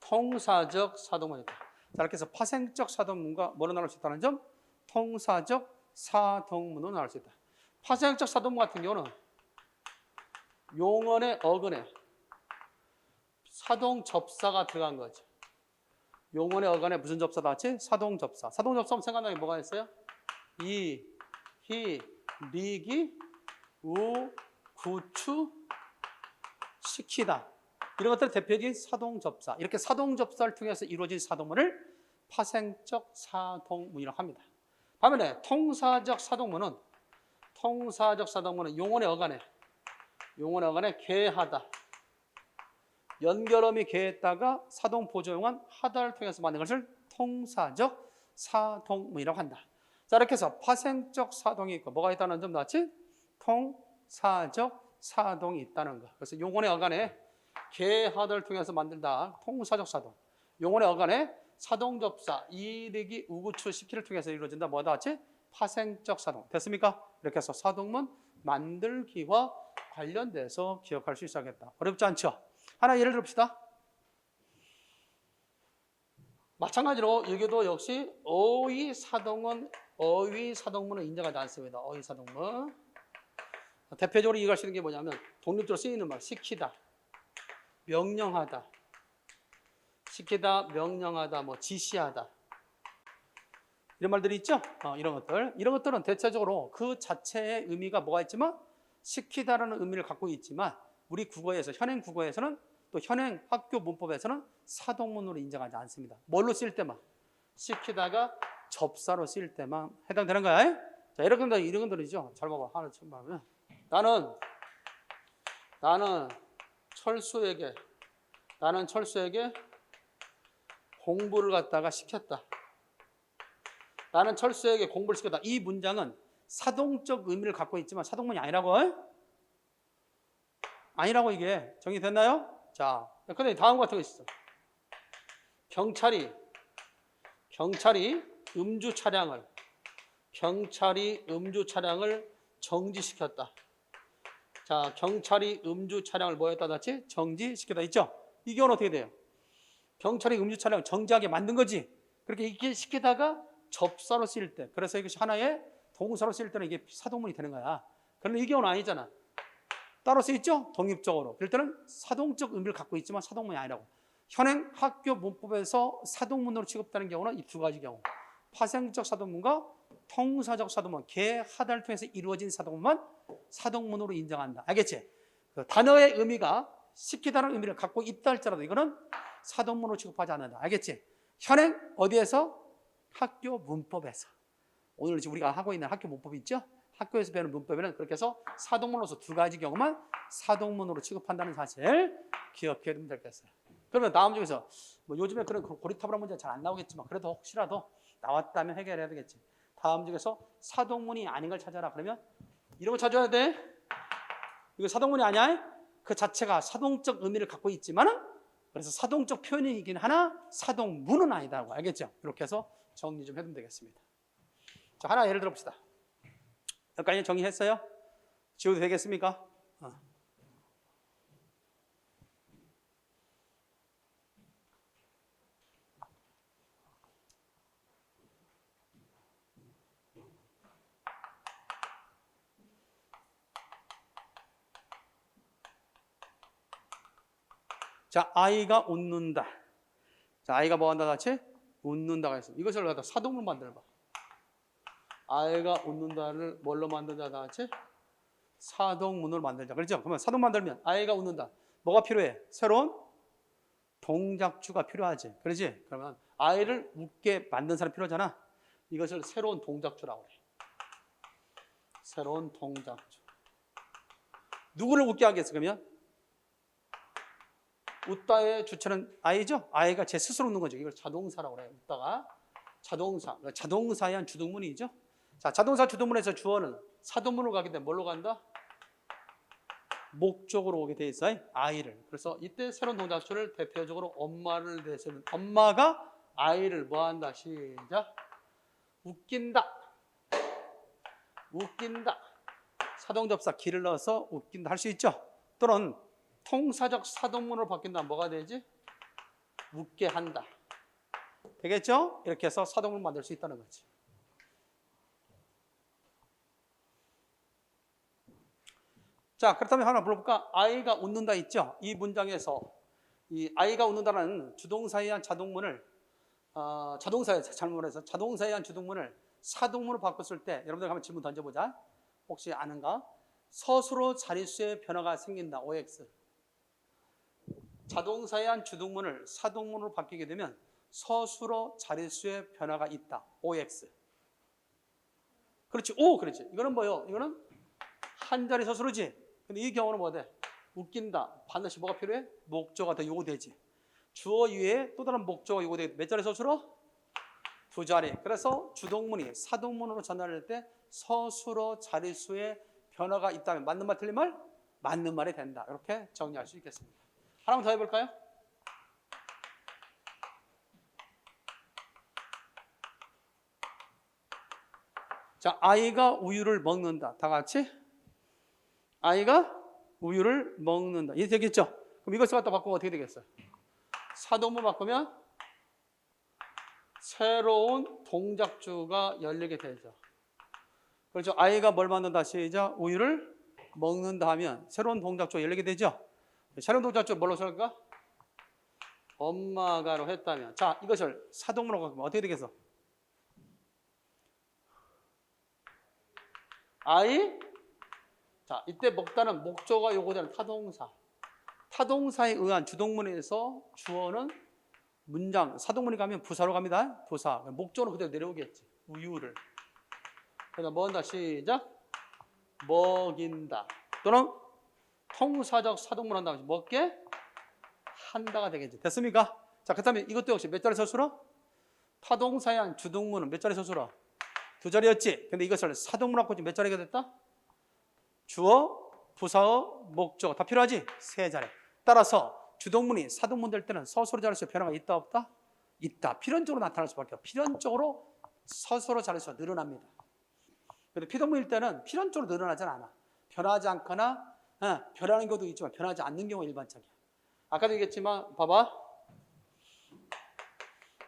통사적 사동문이 있다. 자, 이렇게 해서 파생적 사동문과 뭐로 나눌 수 있다는 점? 통사적 사동문으로 나눌 수 있다. 파생적 사동문 같은 경우는 용언의 어근에 사동 접사가 들어간 거죠. 용언의 어근에 무슨 접사다 같이? 사동 접사. 사동 접사하면 생각나는 게 뭐가 있어요? 이, 히, 리기, 우, 구축시키다. 이런 것들은 대표적인 사동접사. 이렇게 사동접사를 통해서 이루어진 사동문을 파생적 사동문이라고 합니다. 반면에 통사적 사동문은 용언의 어간에 개하다. 연결음이 개했다가 사동 보조용한 하다를 통해서 만든 것을 통사적 사동문이라고 한다. 자, 이렇게 해서 파생적 사동이 있고 뭐가 있다는 점 나왔지? 통사적 사동이 있다는 거. 그래서 용언의 어간에 개하다를 통해서 만든다. 통사적 사동. 용언의 어간에 사동접사, 이르기, 우구추, 시키를 통해서 이루어진다. 뭐가 나왔지? 파생적 사동. 됐습니까? 이렇게 해서 사동문 만들기와 관련돼서 기억할 수 있어야겠다. 어렵지 않죠? 하나 예를 들읍시다. 마찬가지로 여기도 역시 어휘 사동문은 인정하지 않습니다. 어휘 사동문. 대표적으로 이해할 수 있는 게 뭐냐면 독립적으로 쓰이는 말, 시키다, 명령하다, 뭐 지시하다. 이런 말들이 있죠? 이런 것들은 대체적으로 그 자체의 의미가 뭐가 있지만 시키다라는 의미를 갖고 있지만 우리 국어에서, 현행 국어에서는 또 현행 학교 문법에서는 사동문으로 인정하지 않습니다. 뭘로 쓰일 때만? 시키다가 접사로 쓰일 때만 해당되는 거야. 자, 이런 것들이죠. 잘 봐봐. 하나 처음 보면 나는 철수에게 공부를 갖다가 시켰다. 나는 철수에게 공부를 시켰다. 이 문장은 사동적 의미를 갖고 있지만 사동문이 아니라고 이게 정리됐나요? 자, 근데 다음 같은 거 있어. 경찰이 음주 차량을 정지시켰다. 자, 경찰이 음주 차량을 뭐 했다 놨지? 정지시켰다 있죠? 이 경우는 어떻게 돼요? 경찰이 음주 차량을 정지하게 만든 거지. 그렇게 이렇게 시키다가 접사로 쓰일 때, 그래서 이것이 하나의 동사로 쓰일 때는 이게 사동문이 되는 거야. 그런데 이 경우는 아니잖아. 따로 쓰있죠? 독립적으로. 그럴 때는 사동적 의미를 갖고 있지만 사동문이 아니라고. 현행 학교 문법에서 사동문으로 취급되는 경우는 이 두 가지 경우. 파생적 사동문과 통사적 사동문, 개하다를 통해서 이루어진 사동문만 사동문으로 인정한다. 알겠지? 그 단어의 의미가 시키다는 의미를 갖고 있다 할지라도 이거는 사동문으로 취급하지 않는다. 알겠지? 현행 어디에서? 학교 문법에서. 오늘 지금 우리가 하고 있는 학교 문법이 있죠? 학교에서 배우는 문법에는 그렇게 해서 사동문으로서 두 가지 경우만 사동문으로 취급한다는 사실 기억해 두면 되겠어요. 그러면 다음 중에서 뭐 요즘에 그런 고리타분한 문제는 잘 안 나오겠지만 그래도 혹시라도 나왔다면 해결해야 되겠지. 다음 중에서 사동문이 아닌 걸 찾아라. 그러면 이런 거 찾아야 돼. 이거 사동문이 아니야? 그 자체가 사동적 의미를 갖고 있지만은 그래서 사동적 표현이긴 하나 사동문은 아니다라고. 알겠죠? 이렇게 해서 정리 좀 해두면 되겠습니다. 자, 하나 예를 들어봅시다. 여기까지 정리했어요? 지워도 되겠습니까? 자, 아이가 웃는다. 자, 아이가 뭐 한다 같이? 웃는다가 있습니다. 이것을 갖다 사동문 만들어봐. 아이가 웃는다를 뭘로 만들자 같이? 사동문으로 만들자. 그렇죠? 그러면 사동 만들면 아이가 웃는다. 뭐가 필요해? 새로운 동작주가 필요하지. 그렇지? 그러면 아이를 웃게 만든 사람 필요하잖아. 이것을 새로운 동작주라고 그래. 새로운 동작주. 누구를 웃게 하겠어 그러면? 웃다의 주체는 아이죠? 아이가 제 스스로 웃는 거죠. 이걸 자동사라고 그래요. 웃다가 자동사에 한 주동문이죠. 자, 자동사 주동문에서 주어는 사동문으로 가게 되면 뭘로 간다? 목적으로 오게 돼 있어요. 아이를. 그래서 이때 새로운 동작수를 대표적으로 엄마를 대세는 엄마가 아이를 뭐 한다? 시작. 웃긴다. 사동접사 기를 넣어서 웃긴다 할 수 있죠. 또는 통사적 사동문으로 바뀐다. 뭐가 되지? 웃게 한다. 되겠죠? 이렇게 해서 사동문 만들 수 있다는 거지. 자, 그렇다면 하나 물어볼까? 아이가 웃는다 있죠? 이 문장에서 이 아이가 웃는다는 주동사에 의한 자동문을 자동사에 의한 주동문을 사동문으로 바꿨을 때 여러분들 한번 질문 던져보자. 혹시 아는가? 서술어 자릿수의 변화가 생긴다. OX. 자동사의 한 주동문을 사동문으로 바뀌게 되면 서술어 자릿수의 변화가 있다. OX. 그렇지. 오, 그렇지. 이거는 뭐요? 이거는 한 자리 서술어지. 근데 이 경우는 뭐 돼? 웃긴다. 반드시 뭐가 필요해? 목적어가 더 요구되지. 주어 위에 또 다른 목적어가 요구되게 몇 자리 서술어? 두 자리. 그래서 주동문이 사동문으로 전환할 때 서술어 자릿수의 변화가 있다면 맞는 말 틀린 말? 맞는 말이 된다. 이렇게 정리할 수 있겠습니다. 하나만 더 해볼까요? 자, 아이가 우유를 먹는다. 다 같이. 아이가 우유를 먹는다. 이해 되겠죠? 그럼 이것을 갖다 바꾸면 어떻게 되겠어요? 사동문 바꾸면 새로운 동작주가 열리게 되죠. 그렇죠? 아이가 뭘 만든다? 시작. 우유를 먹는다 하면 새로운 동작주가 열리게 되죠. 새로운 동작주 뭘로 쓸까? 엄마가로 했다면. 자, 이것을 사동문으로 바꾸면 어떻게 되겠어? 아이. 자, 이때 먹다는 목적어가 요구되는 타동사. 타동사에 의한 주동문에서 주어는 문장, 사동문이 가면 부사로 갑니다. 부사. 목적어는 그대로 내려오겠지. 우유를. 그래서 뭐 한다? 시작. 먹인다. 또는 통사적 사동문 한다. 먹게 한다가 되겠지. 됐습니까? 자, 그 다음에 이것도 역시 몇 자리 서술어? 타동사에 의한 주동문은 몇 자리 서술어? 두 자리였지. 근데 이것을 사동문하고 몇 자리가 됐다? 주어, 부사어, 목적어 다 필요하지? 세 자리. 따라서 주동문이 사동문 될 때는 서술어 자릿수 변화가 있다 없다? 있다. 필연적으로 나타날 수밖에 없어. 필연적으로 서술어 자릿수가 늘어납니다. 그런데 피동문일 때는 필연적으로 늘어나지 않아. 변하지 않거나 변하는 경우도 있지만 변하지 않는 경우가 일반적이야. 아까도 얘기했지만 봐봐.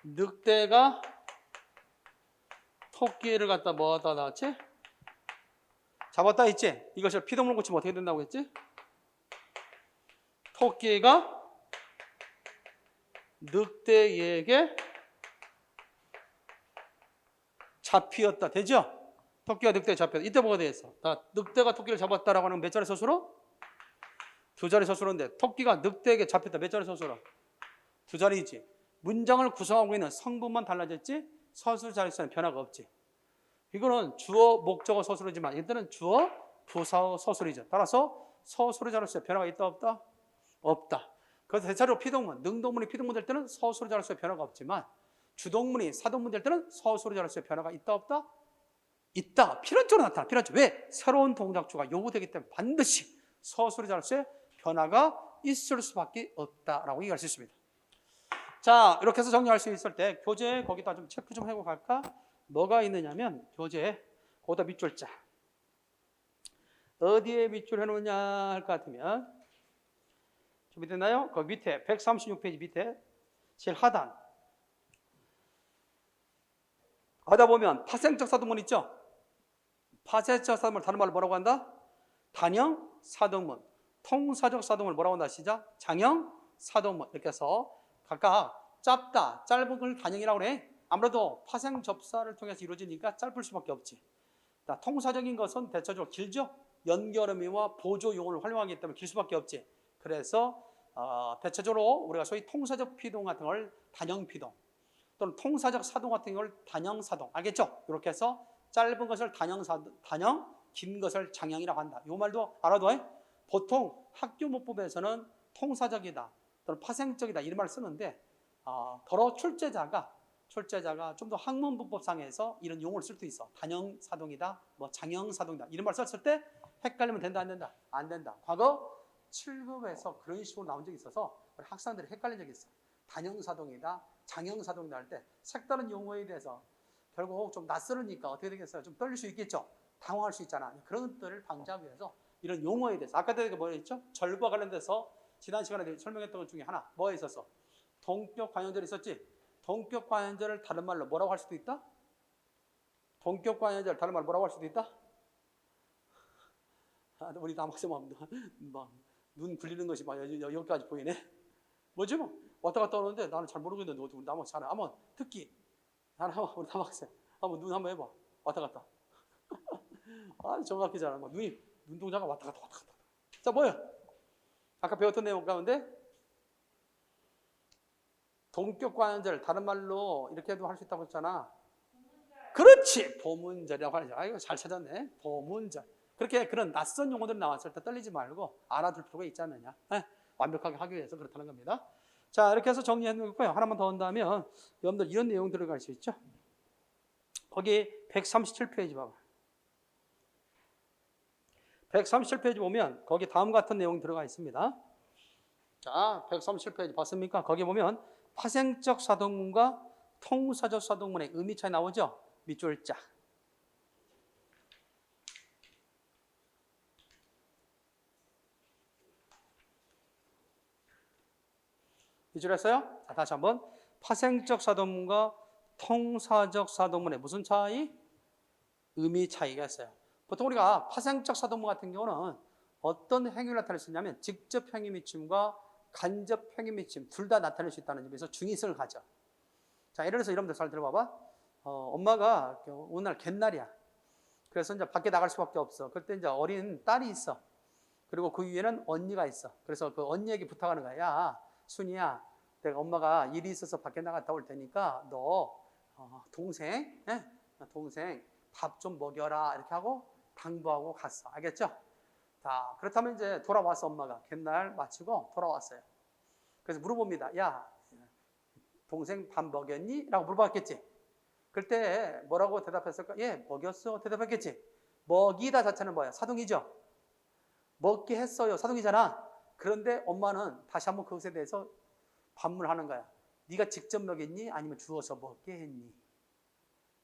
늑대가 토끼를 갖다 뭐하다 나왔지? 잡았다 했지? 이것을 피동문으로 고치면 어떻게 된다고 했지? 토끼가 늑대에게 잡히었다. 되죠? 토끼가 늑대에 잡혔다. 이때 뭐가 되겠어? 늑대가 토끼를 잡았다라고 하는 몇 자리 서술어? 두 자리 서술어인데 토끼가 늑대에게 잡혔다. 몇 자리 서술어? 두 자리이지. 문장을 구성하고 있는 성분만 달라졌지 서술 자릿수는 변화가 없지. 이거는 주어, 목적어 서술이지만 이때는 주어, 부사어 서술이죠. 따라서 서술의 자릿수에 변화가 있다 없다? 없다. 그래서 대체로 피동문, 능동문이 피동문 될 때는 서술의 자릿수에 변화가 없지만 주동문이 사동문 될 때는 서술의 자릿수에 변화가 있다 없다? 있다. 필연적으로 나타나. 필연적. 왜? 새로운 동작주가 요구되기 때문에 반드시 서술의 자릿수에 변화가 있을 수밖에 없다라고 얘기할 수 있습니다. 자, 이렇게 해서 정리할 수 있을 때 교재에 거기다 좀 체크 좀 해고 갈까? 뭐가 있느냐면 교재에 거기다 밑줄자. 어디에 밑줄 해놓냐 할 것 같으면 준비됐나요? 그 밑에 136페이지 밑에 제일 하단 가다 보면 파생적 사동문 있죠? 파생적 사동문 다른 말로 뭐라고 한다? 단형 사동문, 통사적 사동문을 뭐라고 한다? 시작. 장형 사동문. 이렇게 해서 각각 짧다, 짧은 걸 단형이라고 그래. 아무래도 파생 접사를 통해서 이루어지니까 짧을 수밖에 없지. 자, 통사적인 것은 대체적으로 길죠? 연결 의미와 보조 용어를 활용하기 때문에 길 수밖에 없지. 그래서 대체적으로 우리가 소위 통사적 피동 같은 걸 단형 피동 또는 통사적 사동 같은 걸 단형 사동. 알겠죠? 이렇게 해서 짧은 것을 단형, 긴 것을 장형이라고 한다. 이 말도 알아둬. 보통 학교 문법에서는 통사적이다 또는 파생적이다 이런 말을 쓰는데 더러 출제자가 좀 더 학문 문법상에서 이런 용어를 쓸 수 있어. 단형 사동이다, 뭐 장형 사동이다 이런 말 썼을 때 헷갈리면 된다 안 된다? 안 된다. 과거 7급에서 그런 식으로 나온 적이 있어서 우리 학생들이 헷갈린 적이 있어. 단형 사동이다, 장형 사동이다 할 때 색다른 용어에 대해서 결국 좀 낯설으니까 어떻게 되겠어요? 좀 떨릴 수 있겠죠. 당황할 수 있잖아. 그런 것들을 방지하기 위해서 이런 용어에 대해서 아까 내가 뭐 했죠? 절과 관련돼서 지난 시간에 설명했던 것 중에 하나 뭐가 있었어? 동격 관형절이 있었지? 동격 관형절을 다른 말로 뭐라고 할 수도 있다? 동격 관형절 다른 말로 뭐라고 할 수도 있다? 우리 남학생 눈 굴리는 것이 막 여기까지 보이네. 뭐지 뭐 왔다 갔다 오는데 나는 잘 모르겠는데 우리 남학생 잘해. 한번 특기 나는 한번 우리 남학생 한번 눈 한번 해봐. 왔다 갔다. 정확히 잘하는 거. 눈이 눈동자가 왔다 갔다 왔다 갔다. 자, 뭐야? 아까 배웠던 내용 가운데 동격 관절, 다른 말로 이렇게도 할 수 있다고 했잖아. 그렇지! 보문절이라고 하죠. 아이고, 잘 찾았네. 보문절. 그렇게 그런 낯선 용어들이 나왔을 때 떨리지 말고 알아둘 필요가 있지 않느냐. 완벽하게 하기 위해서 그렇다는 겁니다. 자, 이렇게 해서 정리해 놓고요. 하나만 더 한다면 여러분들 이런 내용 들어갈 수 있죠. 거기 137페이지 봐봐. 137페이지 보면 거기 다음 같은 내용이 들어가 있습니다. 자, 137페이지 봤습니까? 거기 보면 파생적 사동문과 통사적 사동문의 의미 차이 나오죠? 밑줄 자. 밑줄 했어요? 자, 다시 한번. 파생적 사동문과 통사적 사동문의 무슨 차이? 의미 차이가 있어요. 보통 우리가 파생적 사동문 같은 경우는 어떤 행위를 나타낼 수 있냐면 직접 행위 미침과 간접 행위 미침 둘 다 나타낼 수 있다는 점에서 중의성을 가져. 자, 예를 들어서 여러분들 잘 들어봐봐. 엄마가 오늘 날 갯날이야. 그래서 이제 밖에 나갈 수밖에 없어. 그때 이제 어린 딸이 있어. 그리고 그 위에는 언니가 있어. 그래서 그 언니에게 부탁하는 거야. 야, 순이야, 내가 엄마가 일이 있어서 밖에 나갔다 올 테니까 너 동생 밥 좀 먹여라 이렇게 하고 당부하고 갔어. 알겠죠? 자, 그렇다면 이제 돌아왔어. 엄마가 갯날 마치고 돌아왔어요. 그래서 물어봅니다. 야, 동생 밥 먹였니? 라고 물어봤겠지. 그때 뭐라고 대답했을까? 예, 먹였어. 대답했겠지. 먹이다 자체는 뭐야? 사동이죠. 먹게 했어요. 사동이잖아. 그런데 엄마는 다시 한번 그것에 대해서 반문하는 거야. 네가 직접 먹였니? 아니면 주어서 먹게 했니?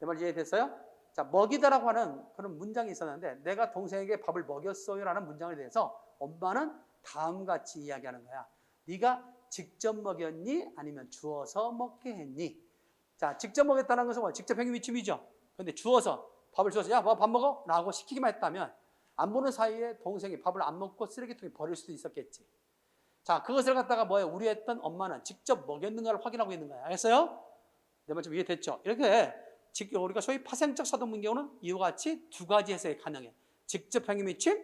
내 말 이해됐어요? 자, 먹이다라고 하는 그런 문장이 있었는데 내가 동생에게 밥을 먹였어요 라는 문장에 대해서 엄마는 다음같이 이야기하는 거야. 네가 직접 먹였니? 아니면 주어서 먹게 했니? 자, 직접 먹였다는 것은 뭐야? 직접 행위 미침이죠. 그런데 주어서 밥을 주어서 야, 밥 먹어? 라고 시키기만 했다면 안 보는 사이에 동생이 밥을 안 먹고 쓰레기통에 버릴 수도 있었겠지. 자, 그것을 갖다가 뭐예요? 우려했던 엄마는 직접 먹였는가를 확인하고 있는 거야. 알겠어요? 내 말 좀 이해됐죠? 이렇게 우리가 소위 파생적 사동문 경우는 이와 같이 두 가지 해석이 가능해. 직접 행위 미침,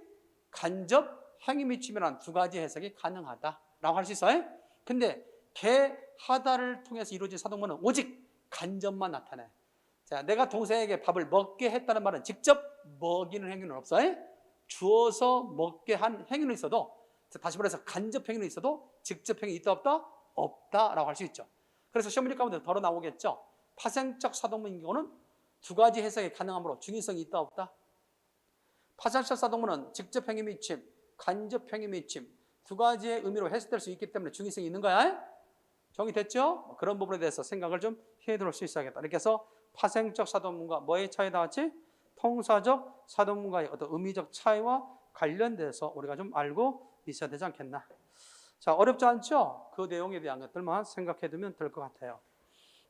간접 행위 미침이라는 두 가지 해석이 가능하다라고 할 수 있어요. 근데 개, 하다를 통해서 이루어진 사동문은 오직 간접만 나타내. 자, 내가 동생에게 밥을 먹게 했다는 말은 직접 먹이는 행위는 없어요. 주어서 먹게 한 행위는 있어도, 다시 말해서 간접 행위는 있어도 직접 행위 있다 없다? 없다라고 할 수 있죠. 그래서 시험 문제 가운데 덜어 나오겠죠. 파생적 사동문인 경우는 두 가지 해석이 가능하므로 중의성이 있다 없다? 파생적 사동문은 직접 행위 미침, 간접 행위 미침 두 가지의 의미로 해석될 수 있기 때문에 중의성이 있는 거야. 정리됐죠? 그런 부분에 대해서 생각을 좀 해둘 수 있어야겠다. 이렇게 해서 파생적 사동문과 뭐의 차이 나왔지? 통사적 사동문과의 어떤 의미적 차이와 관련돼서 우리가 좀 알고 있어야 되지 않겠나. 자, 어렵지 않죠? 그 내용에 대한 것들만 생각해 두면 될 것 같아요.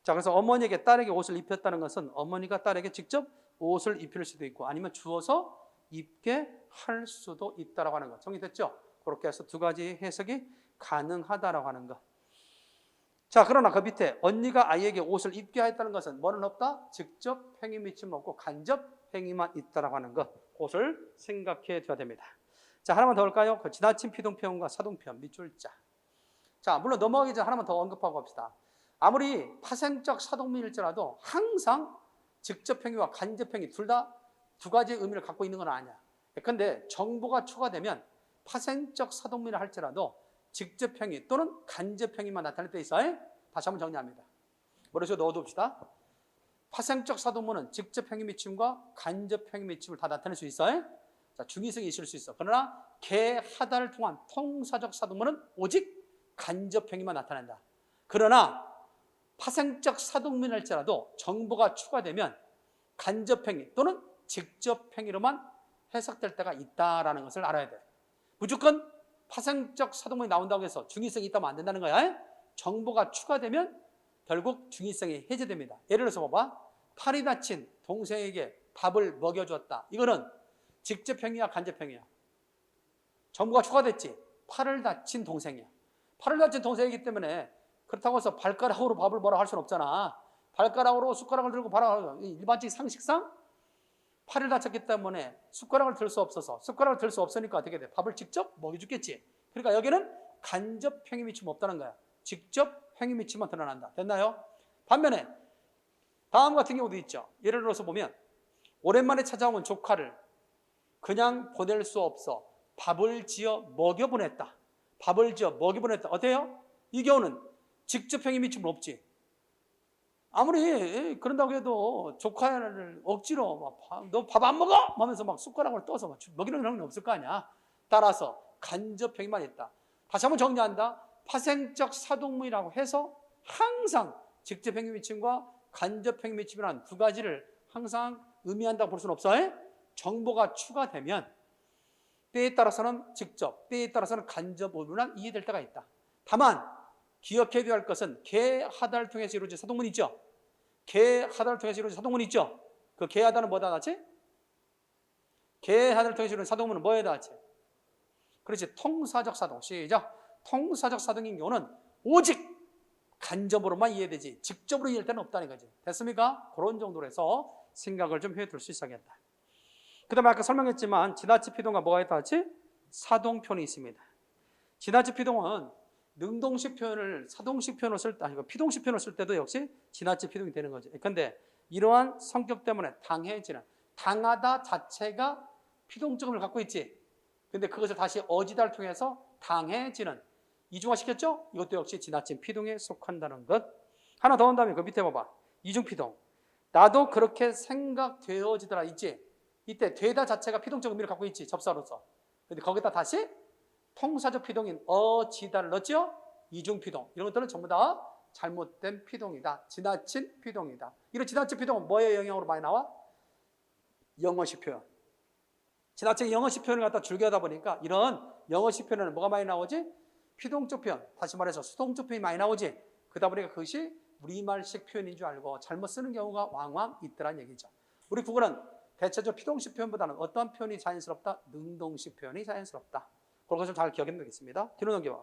자, 그래서 어머니에게 딸에게 옷을 입혔다는 것은 어머니가 딸에게 직접 옷을 입힐 수도 있고 아니면 주어서 입게 할 수도 있다라고 하는 것. 정리됐죠? 그렇게 해서 두 가지 해석이 가능하다라고 하는 것. 자, 그러나 그 밑에 언니가 아이에게 옷을 입게 했다는 것은 뭐는 없다? 직접 행위 미침 없고 간접 행위만 있다라고 하는 것. 그것을 생각해 둬야 됩니다. 자, 하나만 더 할까요? 그 지나친 피동표현과 사동표현 밑줄자. 자, 물론 넘어가기 전에 하나만 더 언급하고 갑시다. 아무리 파생적 사동문일지라도 항상 직접 행위와 간접 행위 둘 다 두 가지의 의미를 갖고 있는 건 아니야. 그런데 정보가 추가되면 파생적 사동문이라 할지라도 직접 행위 또는 간접 행위만 나타낼 때 있어요. 다시 한번 정리합니다. 머릿속에 넣어둡시다. 파생적 사동문은 직접 행위 미침과 간접 행위 미침을 다 나타낼 수 있어요. 자, 중의성이 있을 수 있어. 그러나 개, 하다를 통한 통사적 사동문은 오직 간접 행위만 나타낸다. 그러나 파생적 사동문일지라도 정보가 추가되면 간접 행위 또는 직접 행위로만 해석될 때가 있다라는 것을 알아야 돼. 무조건 파생적 사동문이 나온다고 해서 중의성이 있다면 안 된다는 거야. 정보가 추가되면 결국 중의성이 해제됩니다. 예를 들어서 봐봐. 팔이 다친 동생에게 밥을 먹여줬다. 이거는 직접 행위야, 간접 행위야? 정보가 추가됐지. 팔을 다친 동생이야. 팔을 다친 동생이기 때문에 그렇다고 해서 발가락으로 밥을 뭐라 할 수는 없잖아. 발가락으로 숟가락을 들고 일반적인 상식상 팔을 다쳤기 때문에 숟가락을 들 수 없어서 숟가락을 들 수 없으니까 어떻게 돼? 밥을 직접 먹여주겠지. 그러니까 여기는 간접 행위 미침이 없다는 거야. 직접 행위 미침만 드러난다. 됐나요? 반면에 다음 같은 경우도 있죠. 예를 들어서 보면 오랜만에 찾아온 조카를 그냥 보낼 수 없어 밥을 지어 먹여보냈다. 밥을 지어 먹여보냈다. 어때요? 이 경우는 직접 행위 미침은 없지. 아무리 그런다고 해도 조카를 억지로 너 밥 안 먹어? 하면서 막 숟가락을 떠서 막 먹이는 그런 건 없을 거 아니야. 따라서 간접 행위만 있다. 다시 한번 정리한다. 파생적 사동문이라고 해서 항상 직접 행위 미침과 간접 행위 미침이라는 두 가지를 항상 의미한다고 볼 수는 없어. 정보가 추가되면 때에 따라서는 직접, 때에 따라서는 간접 의미만 이해될 때가 있다. 다만 기억해야 할 것은 개하다를 통해서 이루어진 사동문 있죠. 개하다를 통해서 이루어진 사동문 있죠. 그 개하다는 뭐다 같이? 개하다를 통해서 이루어진 사동문은 뭐에다 같이? 그렇지. 통사적 사동. 시작. 통사적 사동인 경우는 오직 간접으로만 이해되지 직접으로 이해할 때는 없다는 거지. 됐습니까? 그런 정도로 해서 생각을 좀 해둘 수 있어야겠다. 그 다음에 아까 설명했지만 지나치 피동과 뭐가 있다 같이? 사동표현이 있습니다. 지나치 피동은 능동식 표현을 사동식 표현을 쓸 때 아니고 피동식 표현을 쓸 때도 역시 지나치 피동이 되는 거죠. 그런데 이러한 성격 때문에 당해지는 당하다 자체가 피동적음을 갖고 있지. 근데 그것을 다시 어지다를 통해서 당해지는 이중화시켰죠? 이것도 역시 지나친 피동에 속한다는 것. 하나 더 한다면 그 밑에 봐봐. 이중피동. 나도 그렇게 생각되어지더라 있지. 이때 되다 자체가 피동적 의미를 갖고 있지. 접사로서. 근데 거기다 다시 통사적 피동인 어지다를 넣었죠? 이중피동. 이런 것들은 전부 다 잘못된 피동이다. 지나친 피동이다. 이런 지나친 피동은 뭐의 영향으로 많이 나와? 영어식 표현. 지나친 영어식 표현을 갖다 즐겨하다 보니까 이런 영어식 표현에는 뭐가 많이 나오지? 피동적 표현, 다시 말해서 수동적 표현이 많이 나오지. 그러다 보니까 그것이 우리말식 표현인 줄 알고 잘못 쓰는 경우가 왕왕 있더란 얘기죠. 우리 국어는 대체적으로 피동식 표현보다는 어떤 표현이 자연스럽다? 능동식 표현이 자연스럽다. 그런 것을 잘 기억해 두겠습니다. 뒤로 넘겨봐.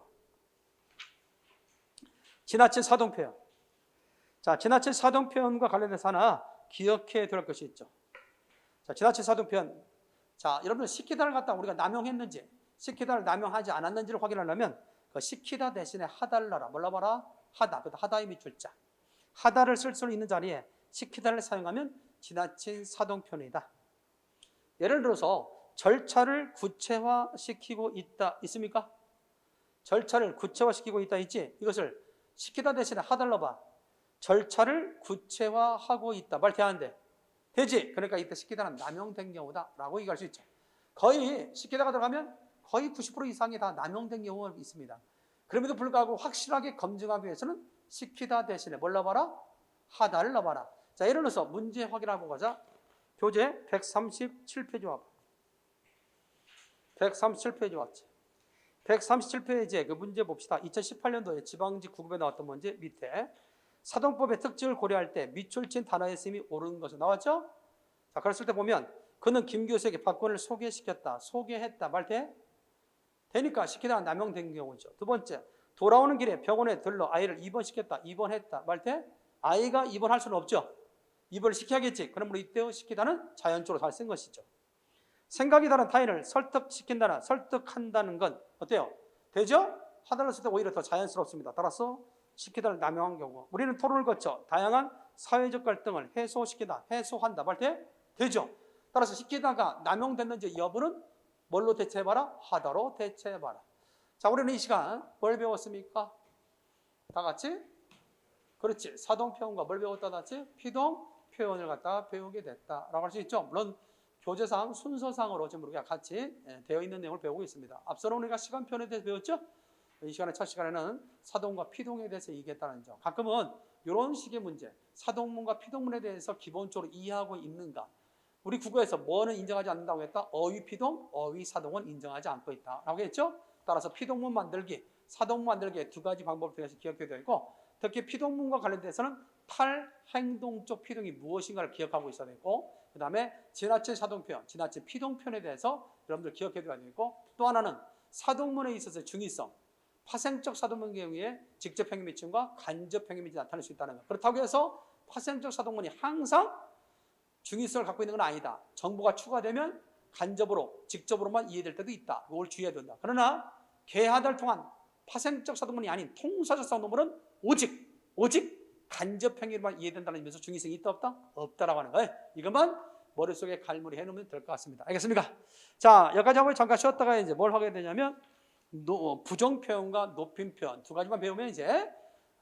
지나친 사동 표현. 자, 지나친 사동 표현과 관련해서 하나 기억해 둘 것이 있죠. 자, 지나친 사동 표현. 자, 여러분 시키다를 갖다 우리가 남용했는지 시키다를 남용하지 않았는지를 확인하려면 그 시키다 대신에 하다를 넣어라. 뭘로 봐라? 하다. 그다 하다의 밑줄자. 하다를 쓸 수 있는 자리에 시키다를 사용하면 지나친 사동 표현이다. 예를 들어서 절차를 구체화시키고 있다. 있습니까? 절차를 구체화시키고 있다 있지? 이것을 시키다 대신에 하다를 넣어봐. 절차를 구체화하고 있다. 말 대안돼. 되지? 그러니까 이때 시키다는 남용된 경우다 라고 얘기할 수 있죠. 거의 시키다가 들어가면 거의 90% 이상이 다 남용된 경우가 있습니다. 그럼에도 불구하고 확실하게 검증하기 위해서는 시키다 대신에 뭘 넣어봐라? 하다를 넣어봐라. 자, 예를 들어서 문제 확인하고 가자. 교재 137페이지 와봐. 137페이지 왔지. 137페이지에 그 문제 봅시다. 2018년도에 지방직 9급에 나왔던 문제 밑에 사동법의 특징을 고려할 때 밑줄친 단어의 쓰임이 옳은 것이 나왔죠? 자, 그랬을 때 보면 그는 김 교수에게 박건을 소개시켰다. 소개했다. 말 돼? 되니까 시키다가 남용된 경우죠. 두 번째, 돌아오는 길에 병원에 들러 아이를 입원시켰다. 입원했다. 말 돼? 아이가 입원할 수는 없죠. 입원을 시켜야겠지. 그러므로 이때 시키다는 자연적으로 잘 쓴 것이죠. 생각이 다른 타인을 설득시킨다나 설득한다는 건 어때요? 되죠? 하다를 쓸 때 오히려 더 자연스럽습니다. 따라서 시키다를 남용한 경우 우리는 토론을 거쳐 다양한 사회적 갈등을 해소시키다. 해소한다. 말 돼? 되죠? 따라서 시키다가 남용됐는지 여부는 뭘로 대체해봐라? 하다로 대체해봐라. 자, 우리는 이 시간 뭘 배웠습니까? 다 같이? 그렇지. 사동 표현과 뭘 배웠다 같이? 피동 표현을 갖다 배우게 됐다라고 할 수 있죠. 물론 교재상 순서상으로 지금 우리가 같이 되어 있는 내용을 배우고 있습니다. 앞서는 우리가 시간표현에 대해서 배웠죠? 이 시간에 첫 시간에는 사동과 피동에 대해서 얘기했다는 점. 가끔은 이런 식의 문제, 사동문과 피동문에 대해서 기본적으로 이해하고 있는가? 우리 국어에서 뭐는 인정하지 않는다고 했다? 어휘 피동, 어휘 사동은 인정하지 않고 있다라고 했죠? 따라서 피동문 만들기, 사동문 만들기의 두 가지 방법을 통해서 기억해야 되고, 특히 피동문과 관련돼서는 탈행동적 피동이 무엇인가를 기억하고 있어야 되고, 그 다음에 지나친 사동표현, 지나친 피동표현에 대해서 여러분들 기억해야 되고, 또 하나는 사동문에 있어서 중의성, 파생적 사동문 경우에 직접 행위 미침과 간접 행위 미침이 나타날 수 있다는 것. 그렇다고 해서 파생적 사동문이 항상 중의성을 갖고 있는 건 아니다. 정보가 추가되면 간접으로, 직접으로만 이해될 때도 있다. 이걸 주의해야 된다. 그러나 계하를 통한 파생적 사도문이 아닌 통사적 사도문은 오직 간접 행위로만 이해된다는 의미에서 중의성이 있다 없다? 없다라고 하는 거예요. 이것만 머릿속에 갈무리 해놓으면 될 것 같습니다. 알겠습니까? 자, 여기까지 한번 잠깐 쉬었다가 이제 뭘 하게 되냐면 부정표현과 높임표현 두 가지만 배우면 이제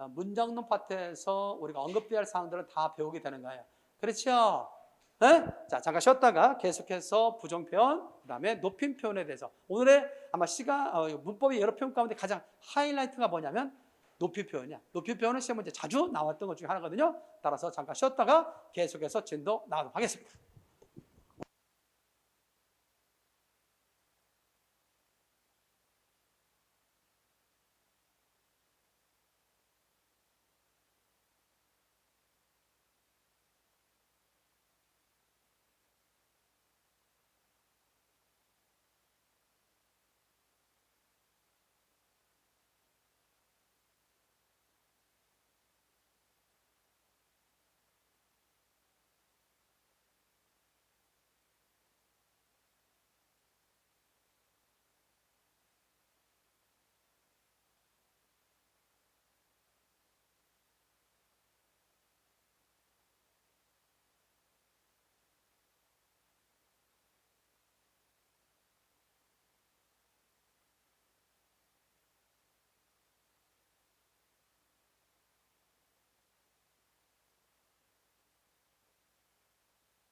문장론 파트에서 우리가 언급해야 할 사항들은 다 배우게 되는 거예요. 그렇죠? 네? 자, 잠깐 쉬었다가 계속해서 부정표현, 그 다음에 높임표현에 대해서 오늘의 아마 문법의 여러 표현 가운데 가장 하이라이트가 뭐냐면 높임표현이야. 높임표현은 시험 문제 자주 나왔던 것 중에 하나거든요. 따라서 잠깐 쉬었다가 계속해서 진도 나가도록 하겠습니다.